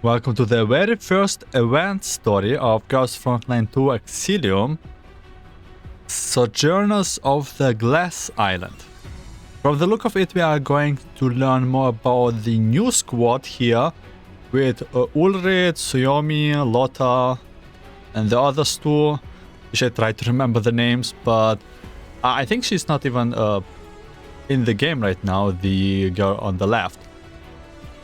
Welcome to the very first event story of Girls Frontline 2 Exilium, Sojourners of the Glass Island. From the look of it, we are going to learn more about the new squad here with Ullrid, Suomi, Lotta, and the others too. I should try to remember the names, but I think she's not even in the game right now, the girl on the left.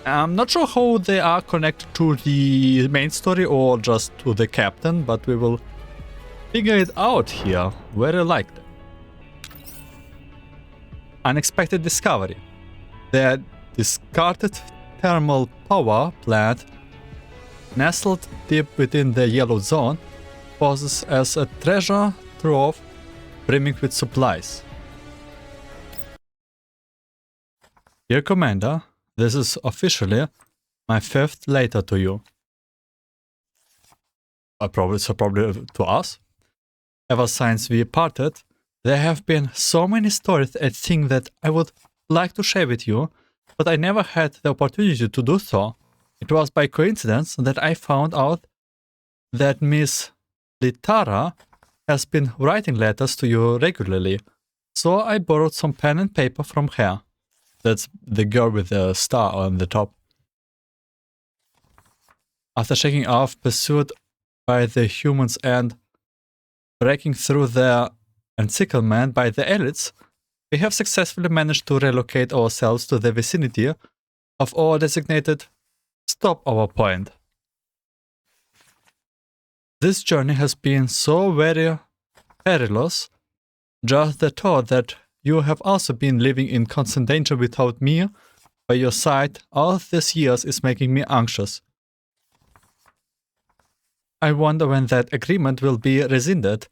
I'm not sure how they are connected to the main story or just to the captain, but we will figure it out here. Very likely. Unexpected discovery. The discarded thermal power plant, nestled deep within the yellow zone, poses as a treasure trove brimming with supplies. Dear Commander, this is officially my 5th letter to you. Probably to us. Ever since we parted, there have been so many stories and things that I would like to share with you, but I never had the opportunity to do so. It was by coincidence that I found out that Miss Litara has been writing letters to you regularly, so I borrowed some pen and paper from her. That's the girl with the star on the top. After shaking off pursued by the humans and breaking through their encirclement by the elites, we have successfully managed to relocate ourselves to the vicinity of our designated stopover point. This journey has been so very perilous. Just the thought that you have also been living in constant danger without me by your side all these years is making me anxious. I wonder when that agreement will be rescinded.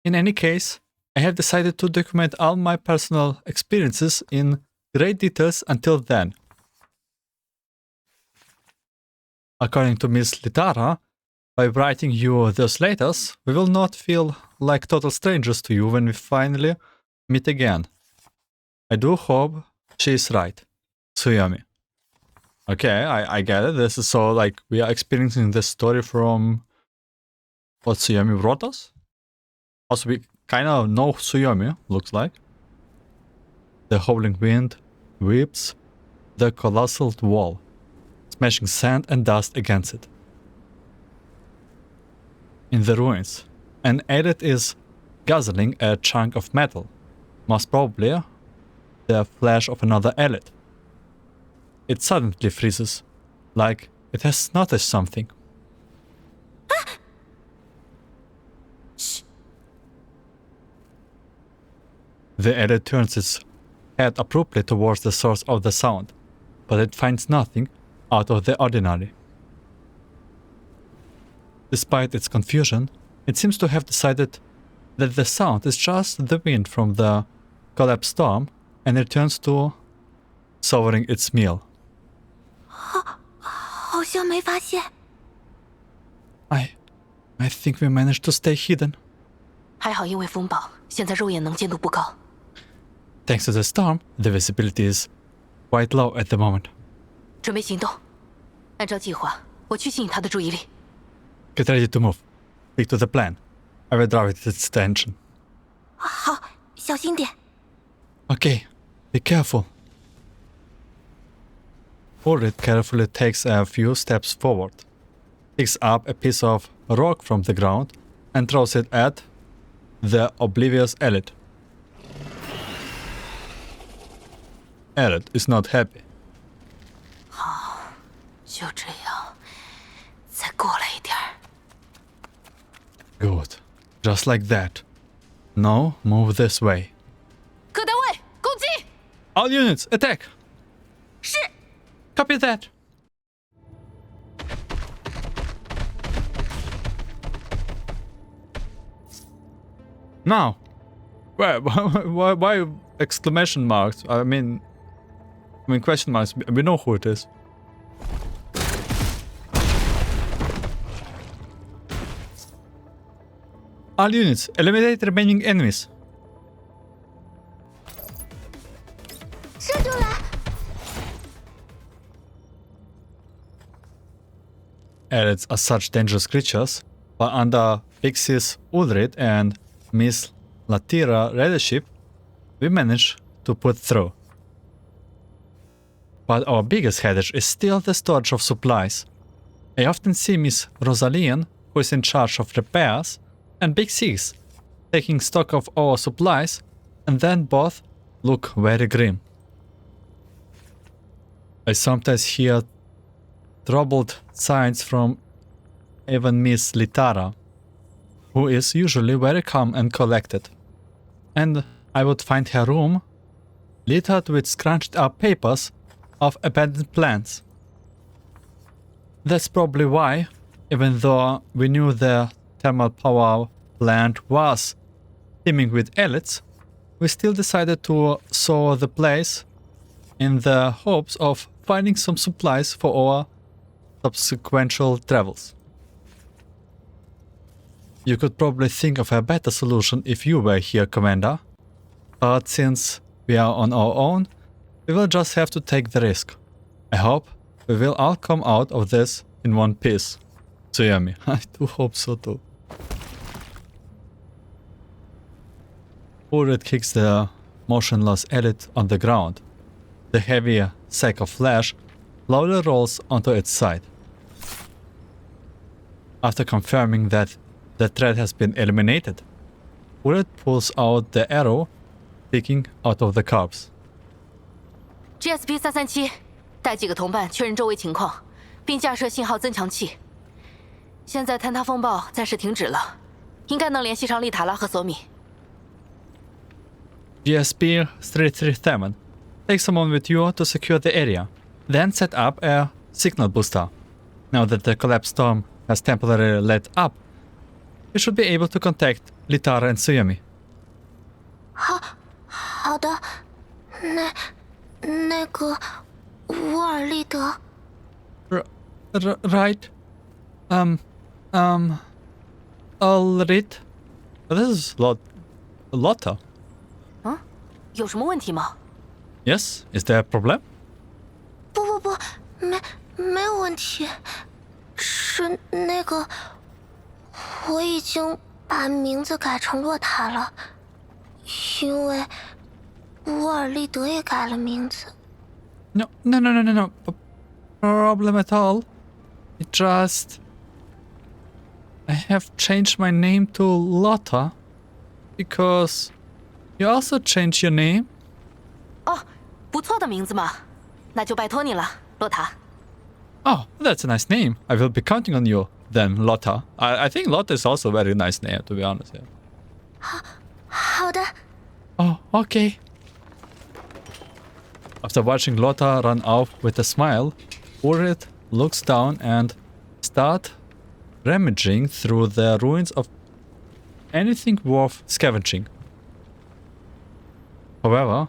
In any case, I have decided to document all my personal experiences in great details until then. According to Miss Litara, by writing you those letters, we will not feel like total strangers to you when we finally meet again. I do hope she is right. Suomi. Okay, I get it. This is so like we are experiencing this story from what Suomi wrote us. Also, we kind of know Suomi, looks like. The howling wind whips the colossal wall, smashing sand and dust against it. In the ruins, an edit is guzzling a chunk of metal, most probably the flesh of another elite. It suddenly freezes, like it has noticed something. Shh. The elite turns its head abruptly towards the source of the sound, but it finds nothing out of the ordinary. Despite its confusion, it seems to have decided that the sound is just the wind from the collapsed storm and returns to savoring its meal. 好像没发现。 I think we managed to stay hidden. 还好，因为风暴，现在肉眼能见度不高。 Thanks to the storm, the visibility is quite low at the moment. 准备行动，按照计划，我去吸引他的注意力。 Get ready to move. Stick to the plan. I will draw its attention. 好，小心点。 Okay, be careful. Ullrid carefully takes a few steps forward, picks up a piece of rock from the ground, and throws it at the oblivious elite. Elite is not happy. 好，就这样，再过来一点儿。 Good. Just like that. Now move this way. 各单位攻击！ All units, attack! 是。 Copy that. Now. Why exclamation marks? I mean question marks. We know who it is. All units, eliminate remaining enemies. 射住了！ Elids are such dangerous creatures, but under Mrs. Ullrid and Miss Latira leadership, we managed to put through. But our biggest headache is still the storage of supplies. I often see Miss Rosaline, who is in charge of repairs, and Big Six, taking stock of our supplies, and then both look very grim. I sometimes hear troubled signs from even Miss Litara, who is usually very calm and collected. And I would find her room littered with scrunched up papers of abandoned plants. That's probably why, even though we knew the thermal power plant was teeming with elites, we still decided to sow the place in the hopes of finding some supplies for our subsequent travels. You could probably think of a better solution if you were here, Commander, but since we are on our own, we will just have to take the risk. I hope we will all come out of this in one piece. Tsuyomi, I do hope so too. Ullrid kicks the motionless elite on the ground. The heavy sack of flesh slowly rolls onto its side. After confirming that the threat has been eliminated, Ullrid pulls out the arrow sticking out of the corpse. GSP 337，带几个同伴确认周围情况，并架设信号增强器。现在坍塌风暴暂时停止了，应该能联系上丽塔拉和索米。GSP 337, take someone with you to secure the area, then set up a signal booster. Now that the collapsed storm has temporarily let up, you should be able to contact Litara and Tsuyomi. 好的，那个乌尔利德。Right. Ullrid. This is Lotta. 有什么问题吗？ Yes, is there a problem? 不，没有问题，是那个，我已经把名字改成洛塔了，因为乌尔利德也改了名字。No. Problem at all. It just... I have changed my name to Lotta because you also changed your name. 哦，不错的名字嘛，那就拜托你了，洛塔。Oh, that's a nice name. I will be counting on you then, Lotta. I think Lotta is also a very nice name, to be honest. Yeah. 好的。 Oh, okay. After watching Lotta run off with a smile, Ullrid looks down and starts rummaging through the ruins of anything worth scavenging. However,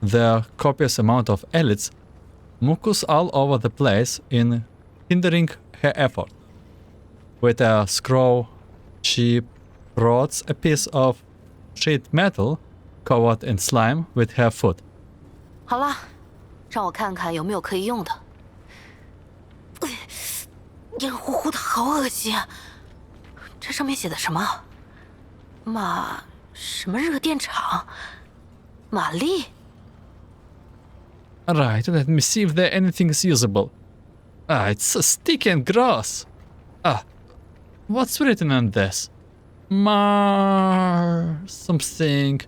the copious amount of elites mucus all over the place in hindering her effort. With a scroll, she prods a piece of sheet metal covered in slime with her foot. 好了，让我看看有没有可以用的。黏糊糊的，好恶心！这上面写的什么？什么热电厂？玛丽？ Alright, let me see if there anything is usable. It's so sticky and gross. What's written on this? Something.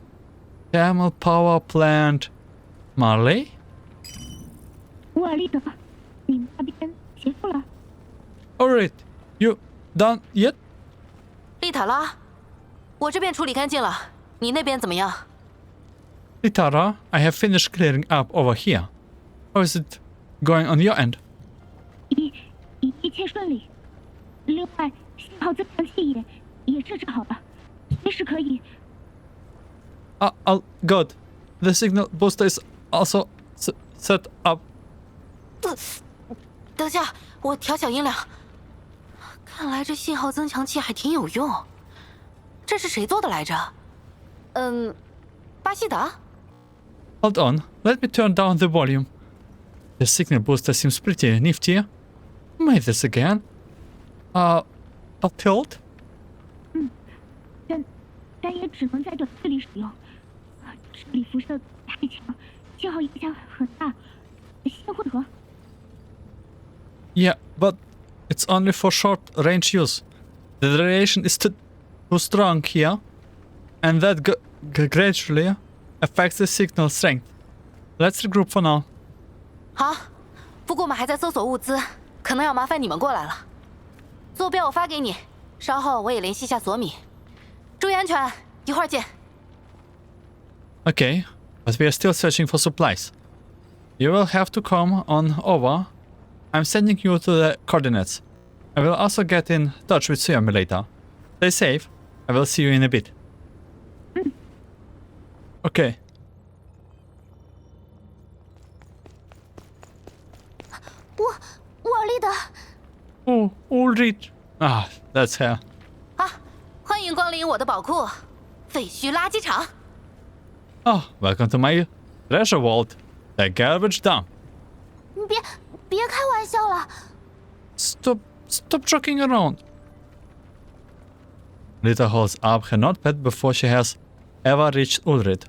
Thermal power plant. Marley? 乌尔利德，你们那边结束了？ Alright, you done yet? 丽塔拉，我这边处理干净了，你那边怎么样？ Litara, I have finished clearing up over here. How is it going on your end? 一切顺利。另外，信号增强器也设置好了，随时可以。Good. The signal booster is also set up. 等下，我调小音量。看来这信号增强器还挺有用。这是谁做的来着？巴西达。 Hold on, let me turn down the volume. The signal booster seems pretty nifty. Try this again. Tilt? 但也只能在短距离使用。这里辐射太强，信号影响很大。先汇合。Yeah, but it's only for short range use. The radiation is too strong here, and that gradually affects the signal strength. Let's regroup for now. 好，不过我们还在搜索物资，可能要麻烦你们过来了。坐标我发给你，稍后我也联系一下索米。注意安全，一会儿见。Okay, but we are still searching for supplies. You will have to come on over. I'm sending you to the coordinates. I will also get in touch with Suomi later. Stay safe. I will see you in a bit. Okay. 我丽的 Oh, Ullrid. Ah, that's her. 啊，欢迎光临我的宝库——废墟垃圾场。Oh, welcome to my treasure vault, the garbage dump. 别开玩笑了。 Stop joking around. Lita holds up her notepad before she has ever reached Ullrid.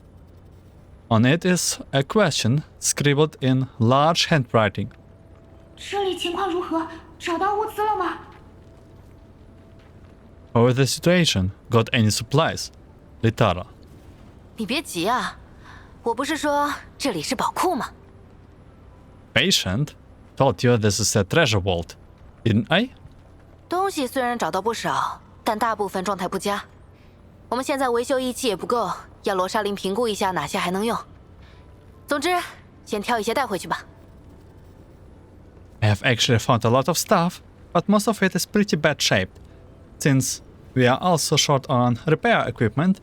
On it is a question scribbled in large handwriting. 这里情况如何？找到物资了吗？ How is the situation? Got any supplies? Litara. 你别急啊，我不是说这里是宝库吗？ Patient? Told you this is a treasure vault, didn't I? 东西虽然找到不少，但大部分状态不佳。我们现在维修仪器也不够，要罗莎琳评估一下哪些还能用。总之，先挑一些带回去吧。 I have actually found a lot of stuff, but most of it is pretty bad shaped. Since we are also short on repair equipment,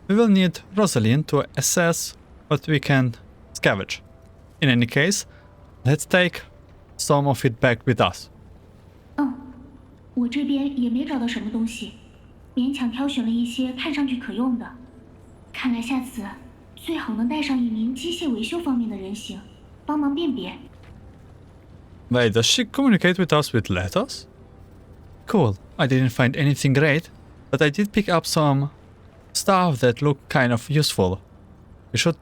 we will need Rosalind to assess what we can scavenge. In any case, let's take some of it back with us. 我这边也没找到什么东西，勉强挑选了一些看上去可用的。看来下次最好能带上一名机械维修方面的人形，帮忙辨别。 Wait, does she communicate with us with letters? Cool. I didn't find anything great, but I did pick up some stuff that looked kind of useful. We should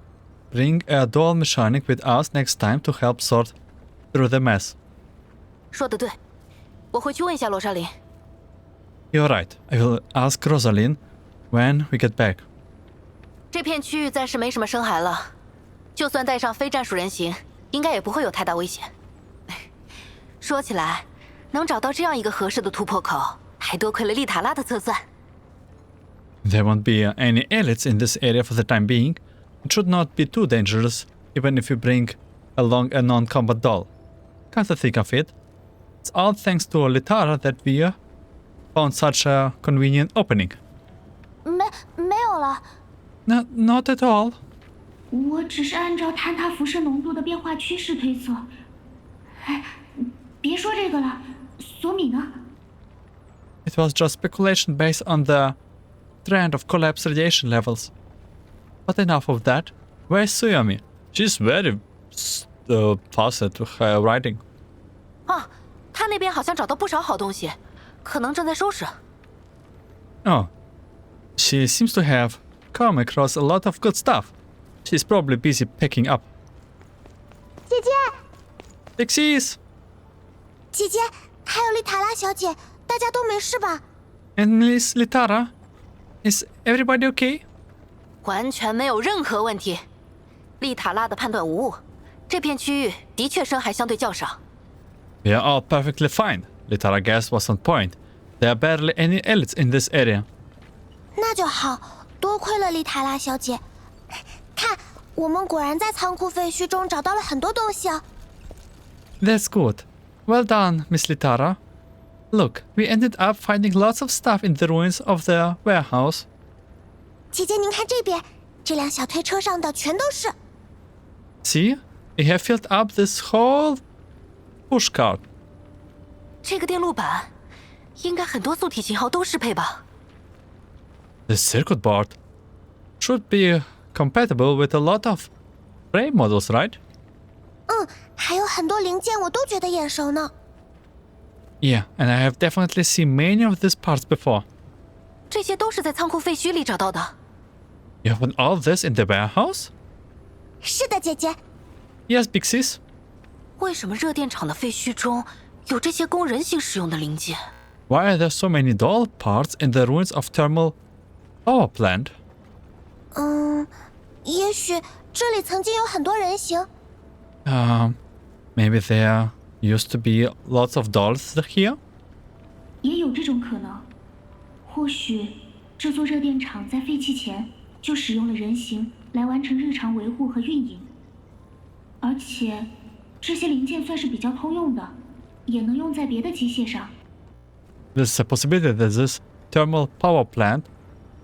bring a dual mechanic with us next time to help sort through the mess. 说得对，我回去问一下罗莎琳。 You're right. I will ask Rosalind when we get back. 这片区域暂时没什么生孩了，就算带上非战术人形，应该也不会有太大危险。说起来，能找到这样一个合适的突破口，还多亏了丽塔拉的测算。 There won't be any elites in this area for the time being. It should not be too dangerous, even if we bring along a non-combat doll. Come to think of it, it's all thanks to Litara that we found such a convenient opening. 没有了。 Not at all. 我只是按照坍塌辐射浓度的变化趋势推测。哎，别说这个了，索米呢？ It was just speculation based on the trend of collapse radiation levels. But enough of that. Where's Suomi? She's very fast at her writing. 啊，他那边好像找到不少好东西，可能正在收拾。 Oh, she seems to have come across a lot of good stuff. She's probably busy picking up. 姐姐， Pixies! 姐姐，还有丽塔拉小姐，大家都没事吧？ And Miss Litara? Is everybody okay? 完全没有任何问题。丽塔拉的判断无误，这片区域的确生孩相对较少。 We are all perfectly fine. Litara guess was on point. There are barely any elites in this area. 那就好，多亏了丽塔拉小姐。看，我们果然在仓库废墟中找到了很多东西啊。 That's good. Well done, Miss Litara. Look, we ended up finding lots of stuff in the ruins of the warehouse. 姐姐，您看这边，这辆小推车上的全都是。 See? We have filled up this whole pushcart. 这个电路板应该很多素体型号都适配吧？ The circuit board should be compatible with a lot of frame models, right? 还有很多零件我都觉得眼熟呢。Yeah, and I have definitely seen many of these parts before. 这些都是在仓库废墟里找到的。You found all this in the warehouse? 是的，姐姐。 Yes, Big Sis. 为什么热电厂的废墟中有这些供人形使用的零件？ Why are there so many doll parts in the ruins of thermal power plant? 也许这里曾经有很多人形。 Maybe there used to be lots of dolls here? 也有这种可能。或许这座热电厂在废弃前就使用了人形来完成日常维护和运营，而且这些零件算是比较通用的，也能用在别的机械上。 There's a possibility that this thermal power plant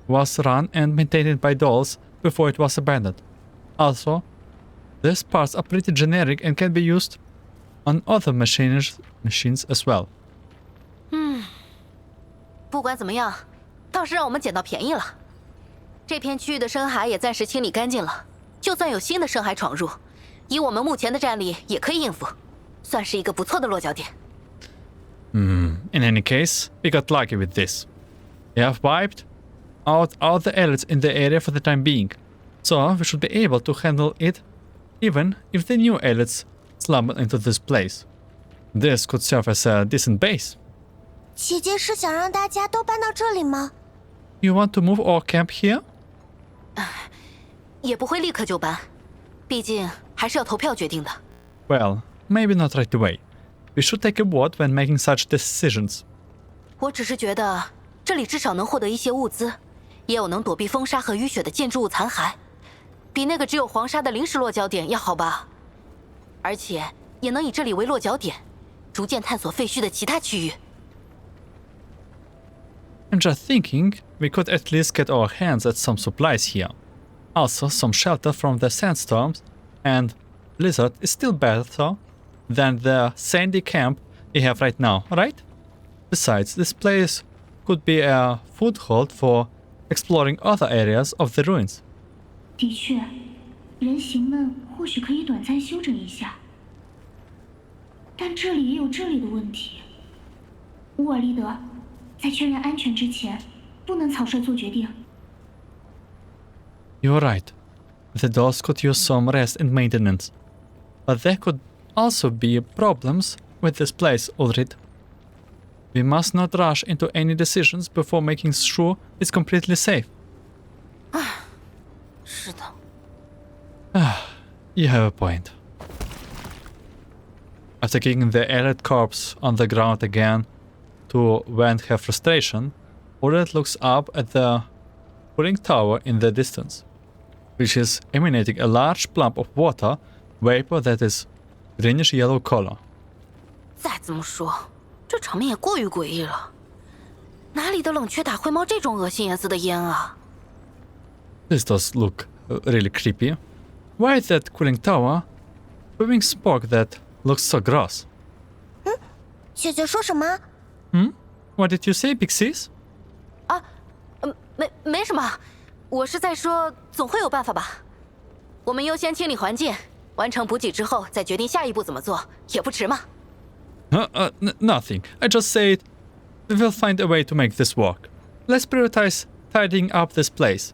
was run and maintained by dolls before it was abandoned. Also, these parts are pretty generic and can be used on other machines as well. 不管怎么样，倒是让我们捡到便宜了。这片区域的深海也暂时清理干净了，就算有新的深海闯入，以我们目前的战力也可以应付，算是一个不错的落脚点。In any case, we got lucky with this. We have wiped out all the elites in the area for the time being, so we should be able to handle it even if the new elites slumber into this place. This could serve as a decent base. 姐姐是想让大家都搬到这里吗？ You want to move our camp here? 也不会立刻就搬，毕竟还是要投票决定的。 Well, maybe not right away. We should take a vote when making such decisions. 我只是觉得这里至少能获得一些物资，也有能躲避风沙和雨雪的建筑物残骸，比那个只有黄沙的临时落脚点要好吧？而且也能以这里为落脚点，逐渐探索废墟的其他区域。 I'm just thinking we could at least get our hands at some supplies here. Also, some shelter from the sandstorms and blizzard is still better than the sandy camp we have right now, right? Besides, this place could be a foothold for exploring other areas of the ruins. 的确，人形们或许可以短暂休整一下，但这里也有这里的问题。乌尔利德，在确认安全之前，不能草率做决定。 You're right. The dolls could use some rest and maintenance. But there could also be problems with this place, Ullrid. We must not rush into any decisions before making sure it's completely safe. 是的。 You have a point. After kicking the elite corpse on the ground again to vent her frustration, Ullrid looks up at the cooling tower in the distance, which is emanating a large plump of water vapor that is greenish yellow color. 再这么说，这场面也过于诡异了。哪里的冷却塔会冒这种恶心颜色的烟啊？ This does look really creepy. Why is that cooling tower spewing smoke that looks so gross? 姐姐说什么？ What did you say, Big Sis? 没什么，我是在说，总会有办法吧。我们优先清理环境，完成补给之后再决定下一步怎么做，也不迟嘛。 Nothing. I just said we will find a way to make this work. Let's prioritize tidying up this place.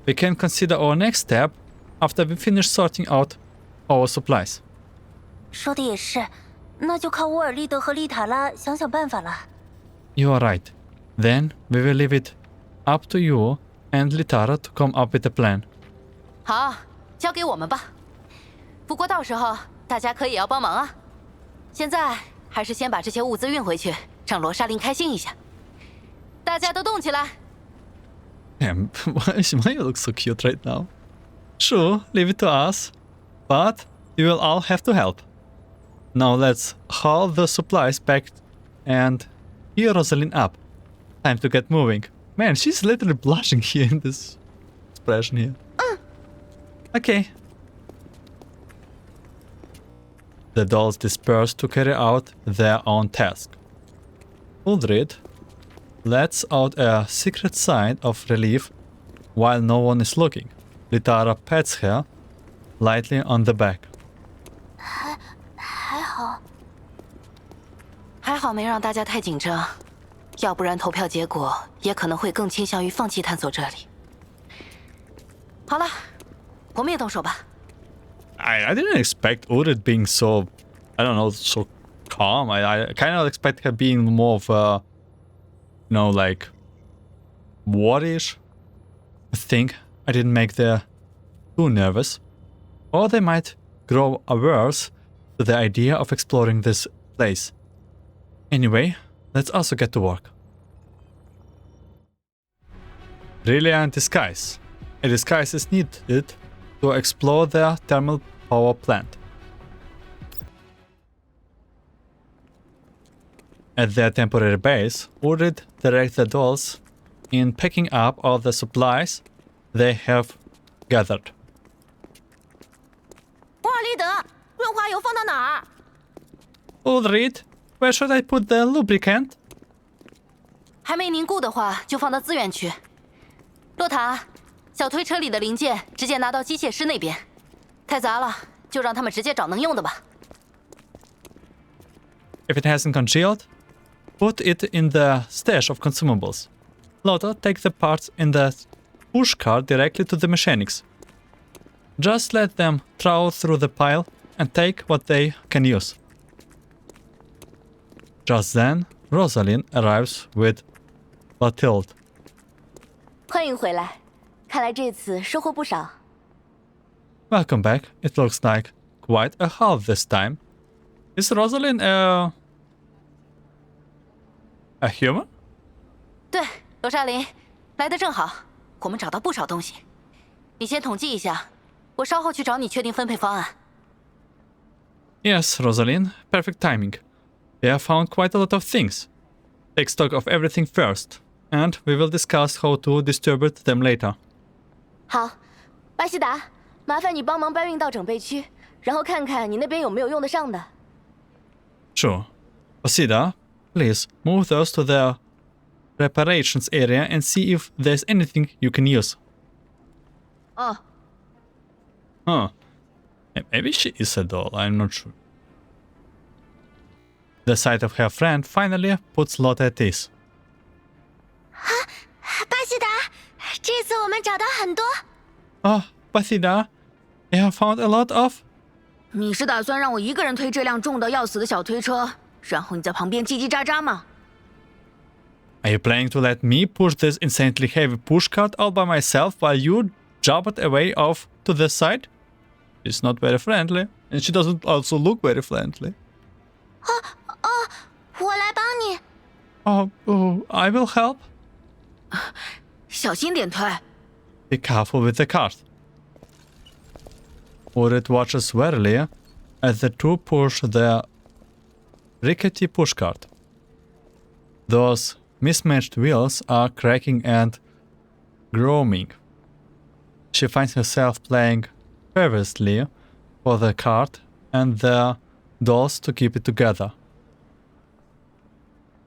We can consider our next step after we finish sorting out our supplies. 说的也是，那就靠乌尔利德和丽塔拉想想办法了。 You are right. Then we will leave it up to you and Litara to come up with a plan. 好，交给我们吧。不过到时候大家可以要帮忙啊。现在还是先把这些物资运回去，让罗莎琳开心一下。大家都动起来！ Damn, why you look so cute right now? Sure, leave it to us, but you will all have to help. Now let's haul the supplies back and gear Rosalind up. Time to get moving. Man, she's literally blushing here in this expression here. Okay. The dolls disperse to carry out their own task. Ullrid lets out a secret sigh of relief while no one is looking. Litara pats her lightly on the back. 还好。还好没让大家太紧张，要不然投票结果也可能会更倾向于放弃探索这里。好了，我们也动手吧。I didn't expect Ullrid being so, I don't know, so calm. I kind of expect her being more of a, you know, like, what-ish. I think I didn't make her too nervous. Or they might grow averse to the idea of exploring this place. Anyway, let's also get to work. Brilliant disguise. A disguise is needed to explore their thermal power plant. At their temporary base, Ullrid directs the dolls in picking up all the supplies they have gathered. 波尔利德，润滑油放到哪儿？ Ullrid, where should I put the lubricant? 还没凝固的话，就放到资源区。洛塔，小推车里的零件直接拿到机械师那边。太杂了，就让他们直接找能用的吧。If it hasn't congealed, put it in the stash of consumables. Lotta, take the parts in the pushcart directly to the mechanics. Just let them trawl through the pile and take what they can use. Just then, Rosalind arrives with Bathilde. 欢迎回来，看来这次收获不少。 Welcome back. It looks like quite a haul this time. Is Rosalind a human? 对，罗莎琳，来得正好，我们找到不少东西。你先统计一下，我稍后去找你确定分配方案。Yes, Rosalind. Perfect timing. We have found quite a lot of things. Take stock of everything first, and we will discuss how to distribute them later. 好，巴西达，麻烦你帮忙搬运到整备区，然后看看你那边有没有用得上的。 Sure. Osida, please move those to the reparations area and see if there's anything you can use. 哦， Huh. Maybe she is a doll, I'm not sure. The sight of her friend finally puts Lotta at ease. 巴西达，这次我们找到很多。 Oh, Basida, you have found a lot of... 你是打算让我一个人推这辆重到要死的小推车，然后你在旁边叽叽喳喳吗？ Are you planning to let me push this insanely heavy pushcart all by myself while you jabbered away off to the side? She's not very friendly, and she doesn't also look very friendly. 我来帮你。 Oh, I will help. 小心点推。 Be careful with the cart. Ullrid watches warily as the two push the rickety pushcart. Those mismatched wheels are cracking and groaning. She finds herself playing fervently for the cart and the dolls to keep it together.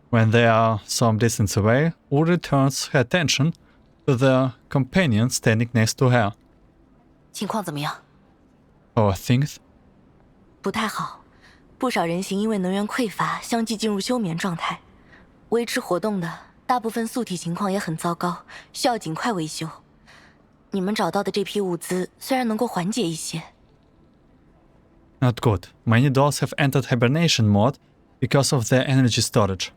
When they are some distance away, Ullrid turns her attention to the companion standing next to her. 情况怎么样？ Poor things. 不太好，不少人形因为能源匮乏，相继进入休眠状态。维持活动的大部分宿体情况也很糟糕，需要尽快维修。你们找到的这批物资虽然能够缓解一些。 Not good. Many dolls have entered hibernation mode because of their energy storage.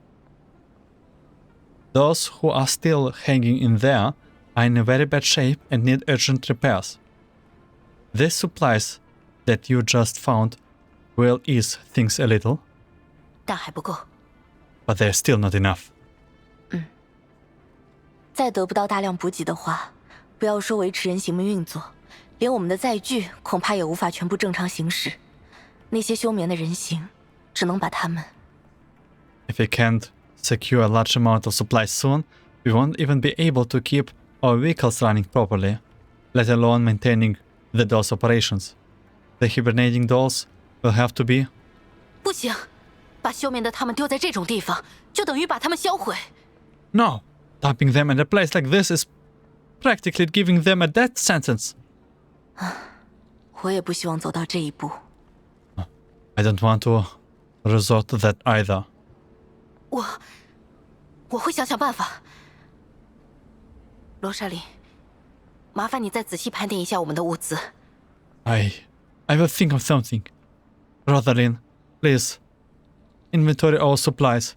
Those who are still hanging in there are in a very bad shape and need urgent repairs. These supplies that you just found will ease things a little, 但还不够。 but they're still not enough. 再得不到大量补给的话，不要说维持人形们运作，连我们的载具恐怕也无法全部正常行驶。那些休眠的人形，只能把它们。 If we can't secure a large amount of supplies soon, we won't even be able to keep our vehicles running properly, let alone maintaining the dolls' operations. The hibernating dolls will have to be... 不行，把休眠的他们丢在这种地方，就等于把他们销毁。 No! Dumping them in a place like this is practically giving them a death sentence. 我也不希望走到这一步。 I don't want to resort to that either. 我会想想办法。罗莎琳，麻烦你再仔细盘点一下我们的物资。I will think of something. Rosalind, please. Inventory all supplies.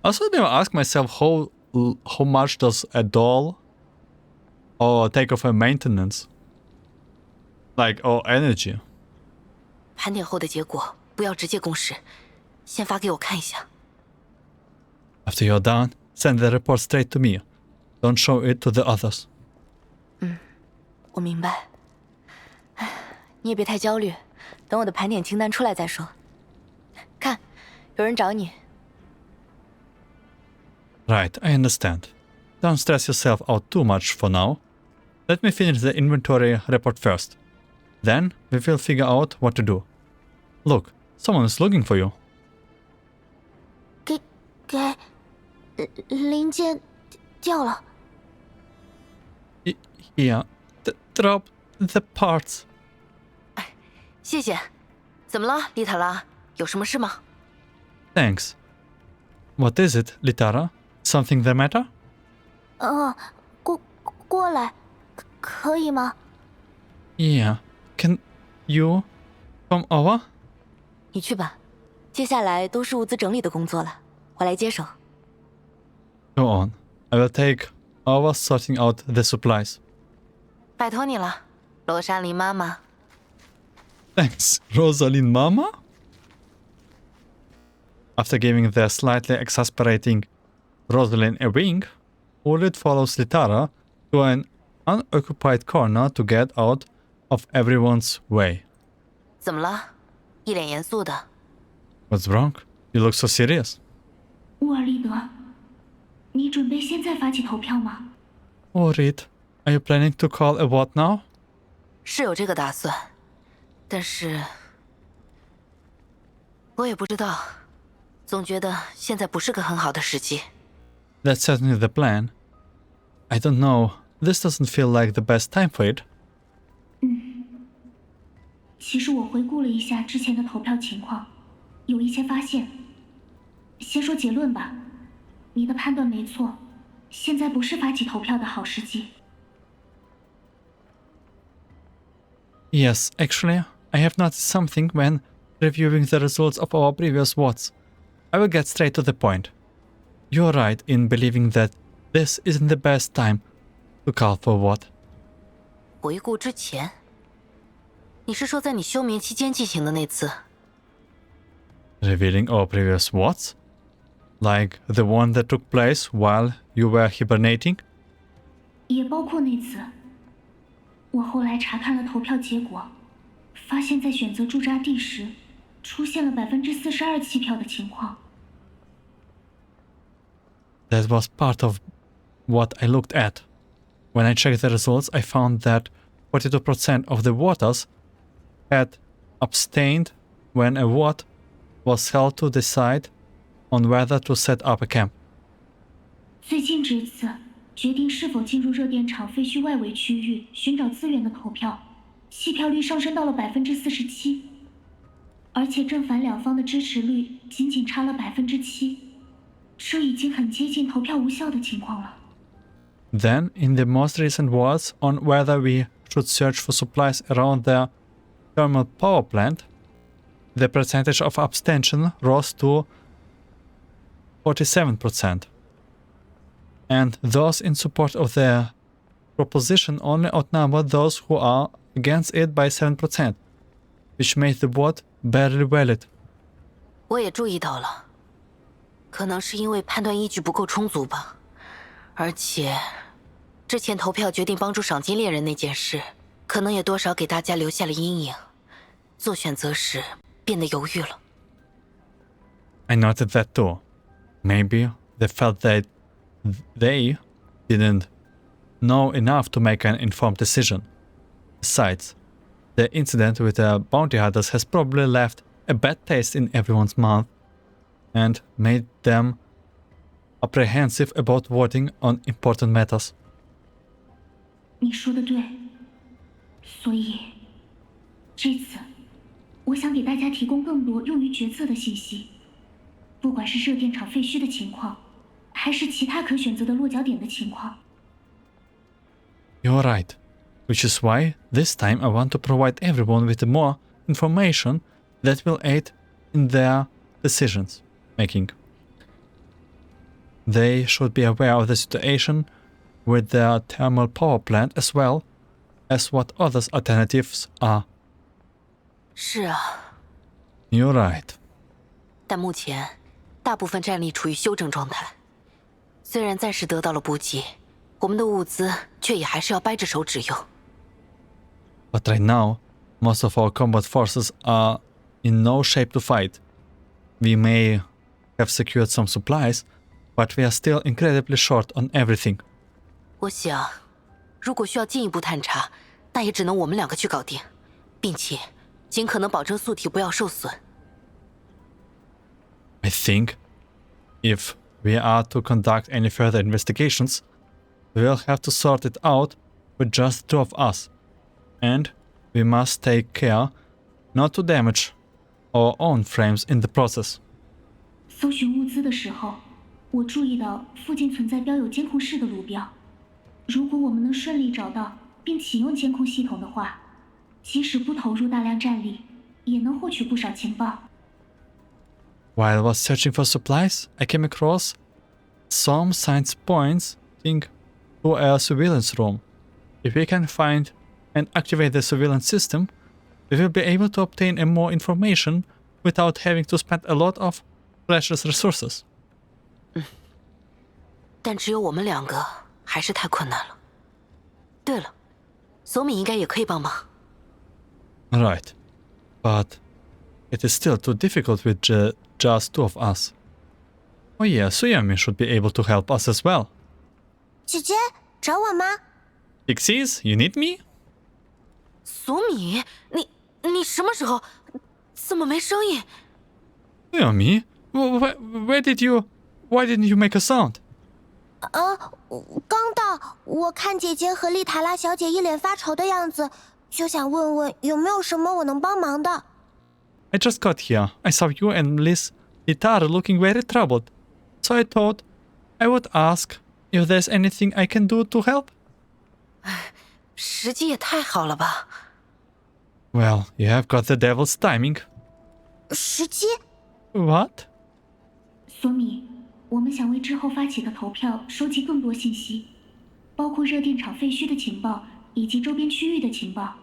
I also never ask myself how much does a doll or take of a maintenance? Like or energy. 盘点后的结果不要直接公示，先发给我看一下。After you're done, send the report straight to me. Don't show it to the others. 我明白。你也别太焦虑，等我的盘点清单出来再说。看，有人找你。Right, I understand. Don't stress yourself out too much for now. Let me finish the inventory report first. Then we will figure out what to do. Look, someone is looking for you. 给零件掉了。Here, drop the parts. 谢谢。怎么了，丽塔拉？有什么事吗？ Thanks. What is it, Litara? Something the matter? 过来，可以吗？ Yeah. Can you come over? 你去吧，接下来都是物资整理的工作了，我来接手。Go on. I will take over sorting out the supplies. 拜托你了，罗莎琳妈妈。Thanks, Rosalind Mama? After giving the slightly exasperating Rosalind a wink, Ullrid follows Litara to an unoccupied corner to get out of everyone's way. 怎么了？一脸严肃的。What's wrong? You look so serious. 乌尔利德，你准备现在发起投票吗？ Ullrid, are you planning to call a vote now? 是有这个打算，但是我也不知道，总觉得现在不是个很好的时机。 That's certainly the plan. I don't know. This doesn't feel like the best time for it. 其实我回顾了一下之前的投票情况，有一些发现。先说结论吧，你的判断没错，现在不是发起投票的好时机。Yes, actually, I have noticed something when reviewing the results of our previous votes. I will get straight to the point. You're right in believing that this isn't the best time to call for a vote. 回顾之前，你是说在你休眠期间进行的那次？ Revealing our previous votes? Like the one that took place while you were hibernating? 也包括那次。我后来查看了投票结果，发现在选择驻扎地时，出现了42%弃票的情况。That was part of what I looked at. When I checked the results, I found that 42% of the voters had abstained when a vote was held to decide on whether to set up a camp. 最近这次决定是否进入热电厂废墟外围区域寻找资源的投票，弃票率上升到了47%，而且正反两方的支持率仅仅差了7%，这已经很接近投票无效的情况了。Then, in the most recent votes on whether we should search for supplies around the thermal power plant, the percentage of abstention rose to 47%. And those in support of the proposition only outnumbered those who are against it by 7%, which made the vote barely valid. 我也注意到了，可能是因为判断依据不够充足吧。而且，之前投票决定帮助赏金猎人那件事，可能也多少给大家留下了阴影，做选择时变得犹豫了。I noted that too. Maybe they felt that they didn't know enough to make an informed decision. Besides, the incident with the bounty hunters has probably left a bad taste in everyone's mouth and made them apprehensive about voting on important matters. 你说的对，所以这次我想给大家提供更多用于决策的信息。不管是热电场废墟的情况，还是其他可选择的落脚点的情况。You're right, which is why this time I want to provide everyone with more information that will aid in their decisions making. They should be aware of the situation with their thermal power plant as well as what others alternatives are. 是啊， You're right. 但目前大部分战力处于休整状态。虽然暂时得到了补给，我们的物资却也还是要掰着手指用。But right now, most of our combat forces are in no shape to fight. We may have secured some supplies, but we are still incredibly short on everything. 我想，如果需要进一步探查，那也只能我们两个去搞定，并且尽可能保证素体不要受损。I think if we are to conduct any further investigations, we will have to sort it out with just two of us, and we must take care not to damage our own frames in the process. 搜寻物资的时候，我注意到附近存在标有监控室的路标。如果我们能顺利找到并启用监控系统的话，即使不投入大量战力，也能获取不少情报。While I was searching for supplies, I came across some signs pointing to a surveillance room. If we can find and activate the surveillance system, we will be able to obtain more information without having to spend a lot of precious resources. 但只有我们两个还是太困难了。对了，索米应该也可以帮忙。Right, but it is still too difficult with just two of us. Oh yeah, Suyami should be able to help us as well. 姐姐，找我吗？ Pixies, you need me? 索米，你什么时候？怎么没声音？ Suyami, why didn't you make a sound? 刚到，我看姐姐和丽塔拉小姐一脸发愁的样子，就想问问有没有什么我能帮忙的。I just got here. I saw you and Miss Litara looking very troubled. So I thought I would ask if there's anything I can do to help. 时机也太好了吧！ Well, you have got the devil's timing. 时机？ What? 索米，我们想为之后发起的投票收集更多信息，包括热电厂废墟的情报以及周边区域的情报。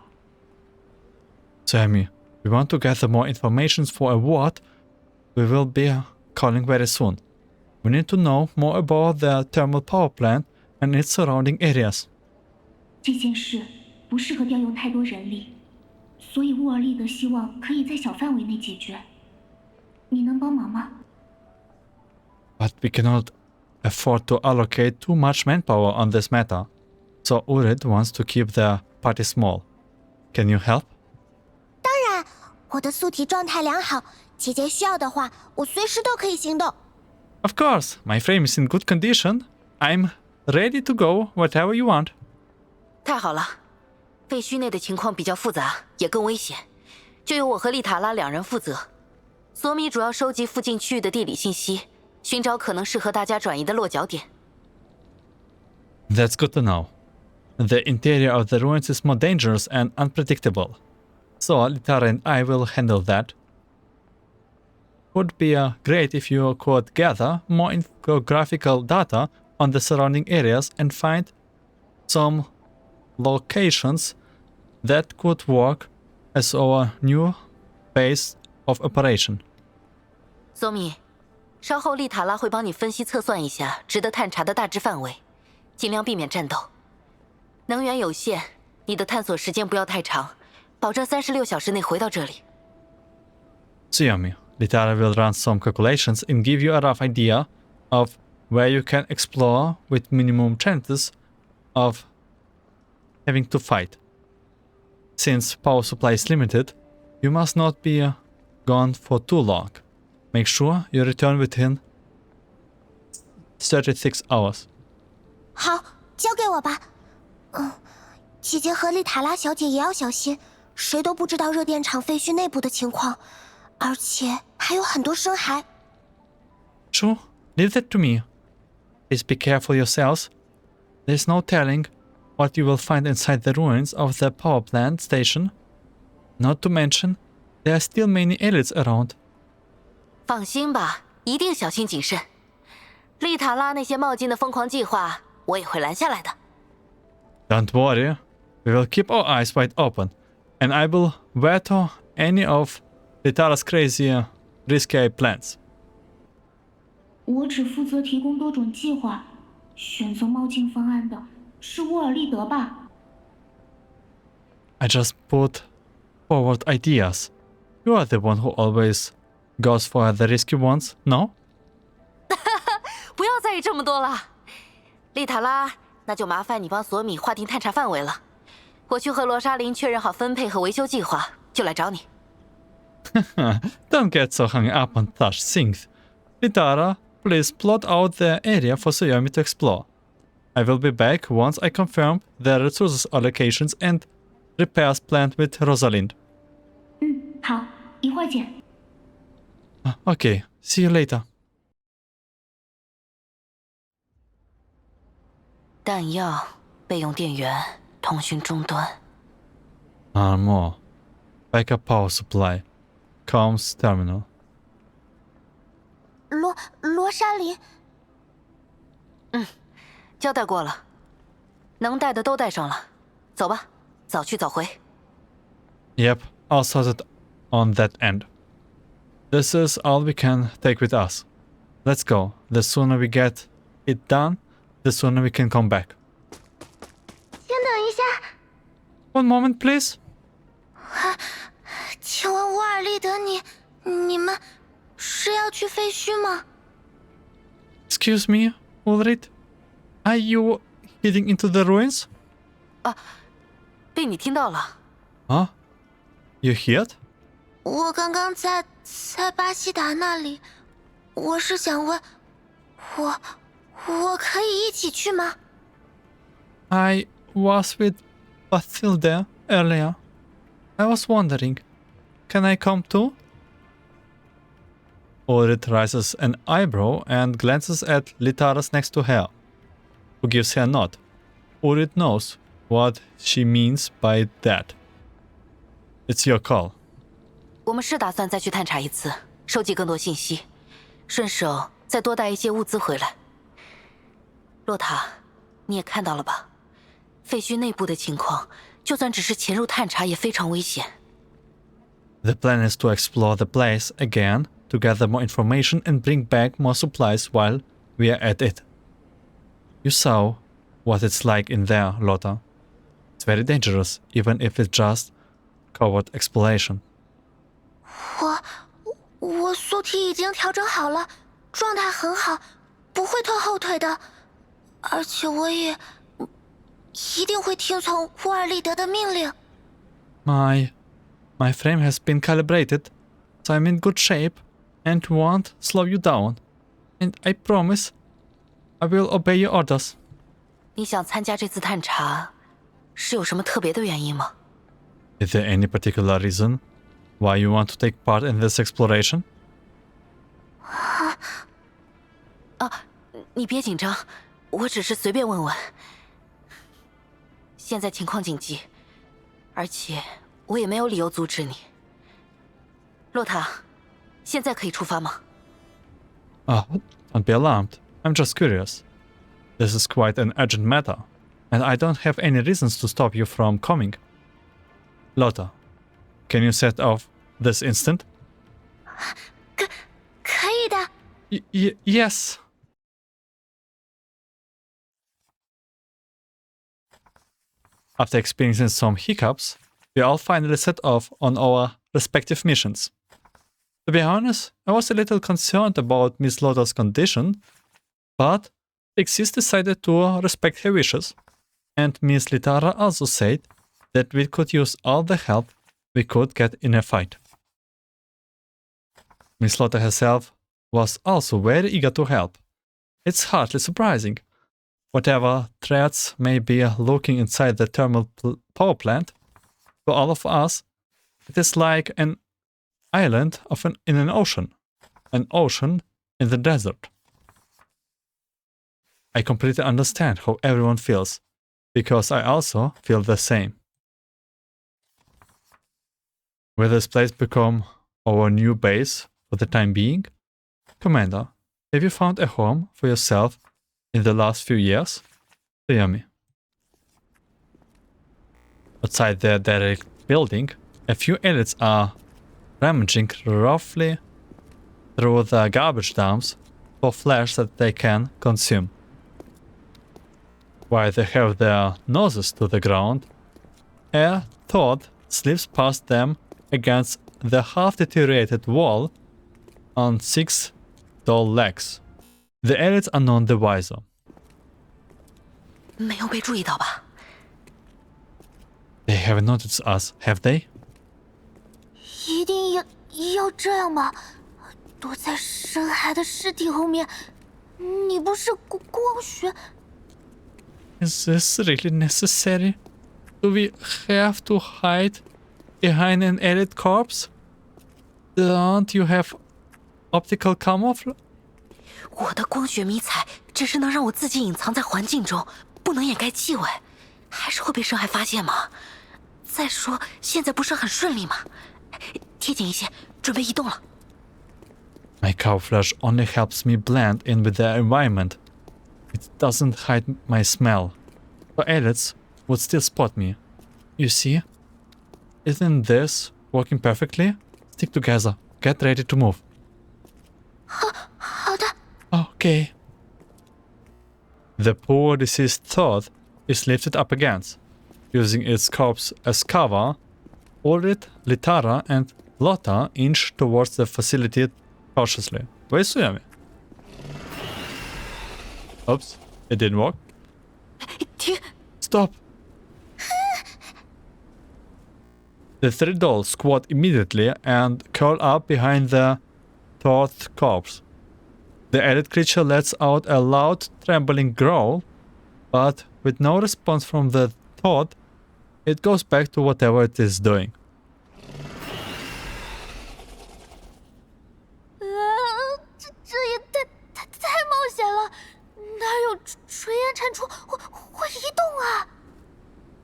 Sammy, we want to gather more information for a vote we will be calling very soon. We need to know more about the thermal power plant and its surrounding areas. 这件事不适合调用太多人力，所以沃尔利德希望可以在小范围内解决。你能帮忙吗？ But we cannot afford to allocate too much manpower on this matter, so Ullrid wants to keep the party small. Can you help? 当然，我的素体状态良好，姐姐需要的话，我随时都可以行动。Of course, my frame is in good condition. I'm ready to go whatever you want. 太好了，废墟内的情况比较复杂，也更危险，就由我和丽塔拉两人负责。索米主要收集附近区域的地理信息，寻找可能适合大家转移的落脚点。That's good to know. The interior of the ruins is more dangerous and unpredictable, so Litara and I will handle that. Would be great if you could gather more infographical data on the surrounding areas and find some locations that could work as our new base of operation. 索米，稍后丽塔拉会帮你分析测算一下值得探查的大致范围，尽量避免战斗。能源有限，你的探索时间不要太长，保证36小时内回到这里。Xiaomi, Litara will run some calculations and give you a rough idea of where you can explore with minimum chances of having to fight. Since power supply is limited, you must not be gone for too long. Make sure you return within 36 hours. 好，交给我吧。姐姐和丽塔拉小姐也要小心，谁都不知道热电厂废墟内部的情况，而且还有很多生骸。Sure, leave that to me. Please be careful yourselves. There's no telling what you will find inside the ruins of the power plant station. Not to mention, there are still many elites around. 放心吧，一定小心谨慎。丽塔拉那些冒进的疯狂计划，我也会拦下来的。Don't worry, we will keep our eyes wide open, and I will veto any of Litara's crazy, risky plans. 我只负责提供多种计划，选择冒进方案的是沃尔利德吧？ I just put forward ideas. You are the one who always goes for the risky ones, no? 不要在意这么多了，丽塔拉，那就麻烦你帮索米划定探查范围了。我去和罗莎琳确认好分配和维修计划，就来找你。Don't get so hung up on such things. Litara, please plot out the area for Suomi to explore. I will be back once I confirm the resources allocations and repairs planned with Rosalind. 好，一会儿见。Okay, see you later. 弹药、备用电源、通讯终端。 Armor. Backup power supply. Comms terminal. 罗莎琳，交代过了，能带的都带上了。走吧，早去早回。 Yep, all sorted on that end. This is all we can take with us. Let's go. The sooner we get it done, the sooner we can come back. 先等一下， One moment, please. 请问沃尔利德，你们是要去废墟吗？ Excuse me, Ullrid? Are you heading into the ruins? 被你听到了。 Huh? You heard? 我刚刚在巴西达那里，我是想问，我可以一起去吗？ I was with Bathilda earlier. I was wondering, can I come too? Ullrid raises an eyebrow and glances at Litaras next to her, who gives her a nod. Ullrid knows what she means by that. It's your call. 我们是打算再去探查一次，收集更多信息，顺手再多带一些物资回来。洛塔，你也看到了吧？废墟内部的情况，就算只是潜入探查也非常危险。 The plan is to explore the place again, to gather more information and bring back more supplies while we are at it. You saw what it's like in there, Lotta. It's very dangerous, even if it's just covert exploration. 我素体已经调整好了，状态很好，不会拖后腿的，而且我也一定会听从沃尔利德的命令。 My frame has been calibrated, so I'm in good shape and won't slow you down. And I promise I will obey your orders. 你想参加这次探查，是有什么特别的原因吗？ Is there any particular reason why you want to take part in this exploration? 你别紧张，我只是随便问问。现在情况紧急，而且我也没有理由阻止你。洛塔，现在可以出发吗？ Don't be alarmed. I'm just curious. This is quite an urgent matter, and I don't have any reasons to stop you from coming. Lotta, can you set off this instant? 可以的。 Yes. After experiencing some hiccups, we all finally set off on our respective missions. To be honest, I was a little concerned about Miss Lotta's condition, but Exis decided to respect her wishes, and Miss Litara also said that we could use all the help we could get in a fight. Miss Lotta herself was also very eager to help. It's hardly surprising. Whatever threats may be lurking inside the thermal power plant, to all of us, it is like an island in an ocean in the desert. I completely understand how everyone feels, because I also feel the same. Will this place become our new base for the time being? Commander, have you found a home for yourself in the last few years? Suomi. Outside the direct building, a few elites are rummaging roughly through the garbage dumps for flesh that they can consume. While they have their noses to the ground, a thought slips past them against the half-deteriorated wall on 6 tall legs. The elites are none the wiser. 没有被注意到吧？ They haven't noticed us, have they? 一定要这样吗？躲在深海的尸体后面，你不是光学？ Is this really necessary? Do we have to hide behind an elite corpse? Don't you have optical camouflage? 我的光学迷彩只是能让我自己隐藏在环境中，不能掩盖气味，还是会被深海发现吗？再说现在不是很顺利吗？贴紧一些，准备移动了。 My camouflage only helps me blend in with the environment. It doesn't hide my smell. But elites would still spot me. You see? Isn't this working perfectly? Stick together. Get ready to move. 好的。 Okay. The poor deceased thought is lifted up against. Using its corpse as cover, Ullrid, Litara, and Lotta inch towards the facility cautiously. Where's Suomi? Oops, it didn't work. 停！ Stop! The 3 dolls squat immediately and curl up behind the fourth corpse. The elite creature lets out a loud, trembling growl, but with no response from the thought, it goes back to whatever it is doing. 这也太冒险了！哪有炊烟蟾蜍会移动啊？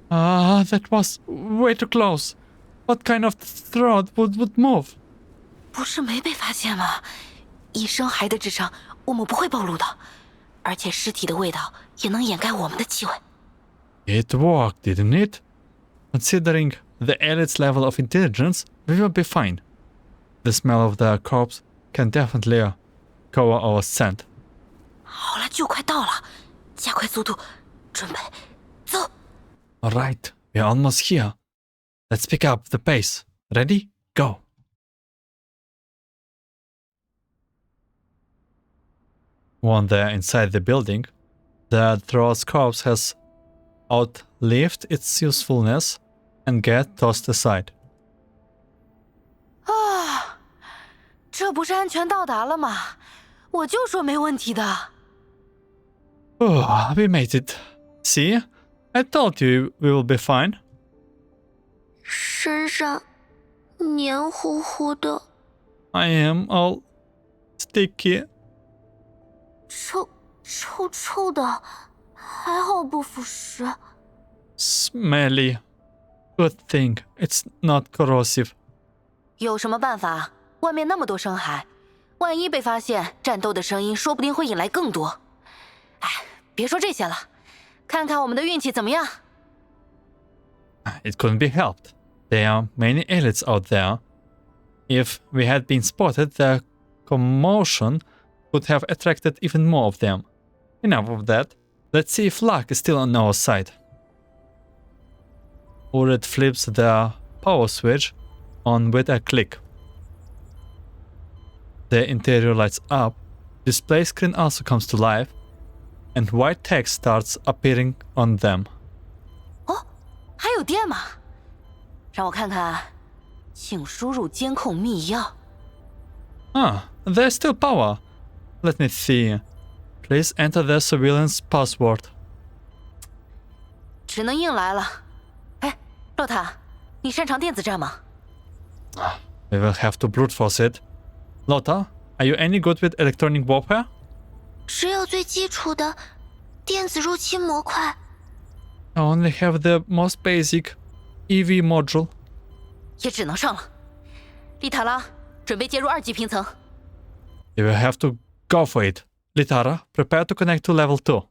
Ah, that was way too close. What kind of throat would move? 不是没被发现吗？以深海的智商，我们不会暴露的，而且尸体的味道也能掩盖我们的气味。 It worked, didn't it? Considering the elite's level of intelligence, we will be fine. The smell of the corpse can definitely cover our scent. 好了，就快到了，加快速度，准备走。 Alright, we're almost here. Let's pick up the pace. Ready? Go. One there inside the building, the Thrall's corpse has outlived its usefulness and get tossed aside. 啊，这不是安全到达了吗？我就说没问题的。 Oh, we made it. See? I told you we will be fine. 身上黏糊糊的， I am all sticky. 臭的，还好不腐蚀。 Smelly. Good thing it's not corrosive. 有什么办法？外面那么多深海，万一被发现，战斗的声音说不定会引来更多。哎，别说这些了，看看我们的运气怎么样。 It couldn't be helped. There are many elites out there. If we had been spotted, the commotion would have attracted even more of them. Enough of that. Let's see if luck is still on our side. Ullrid flips the power switch on with a click. The interior lights up, display screen also comes to life, and white text starts appearing on them. 哦，还有电吗？让我看看，请输入监控密钥。 Ah, there's still power. Let me see. Please enter the surveillance password. 只能硬来了。哎，洛塔，你擅长电子战吗？ We will have to brute force it. Lotta, Are you any good with electronic warfare? 只有最基础的电子入侵模块。I only have the most basic EV module. 也只能上了。丽塔拉，准备接入2级平层。You will have to go for it. Litara, prepare to connect to level 2.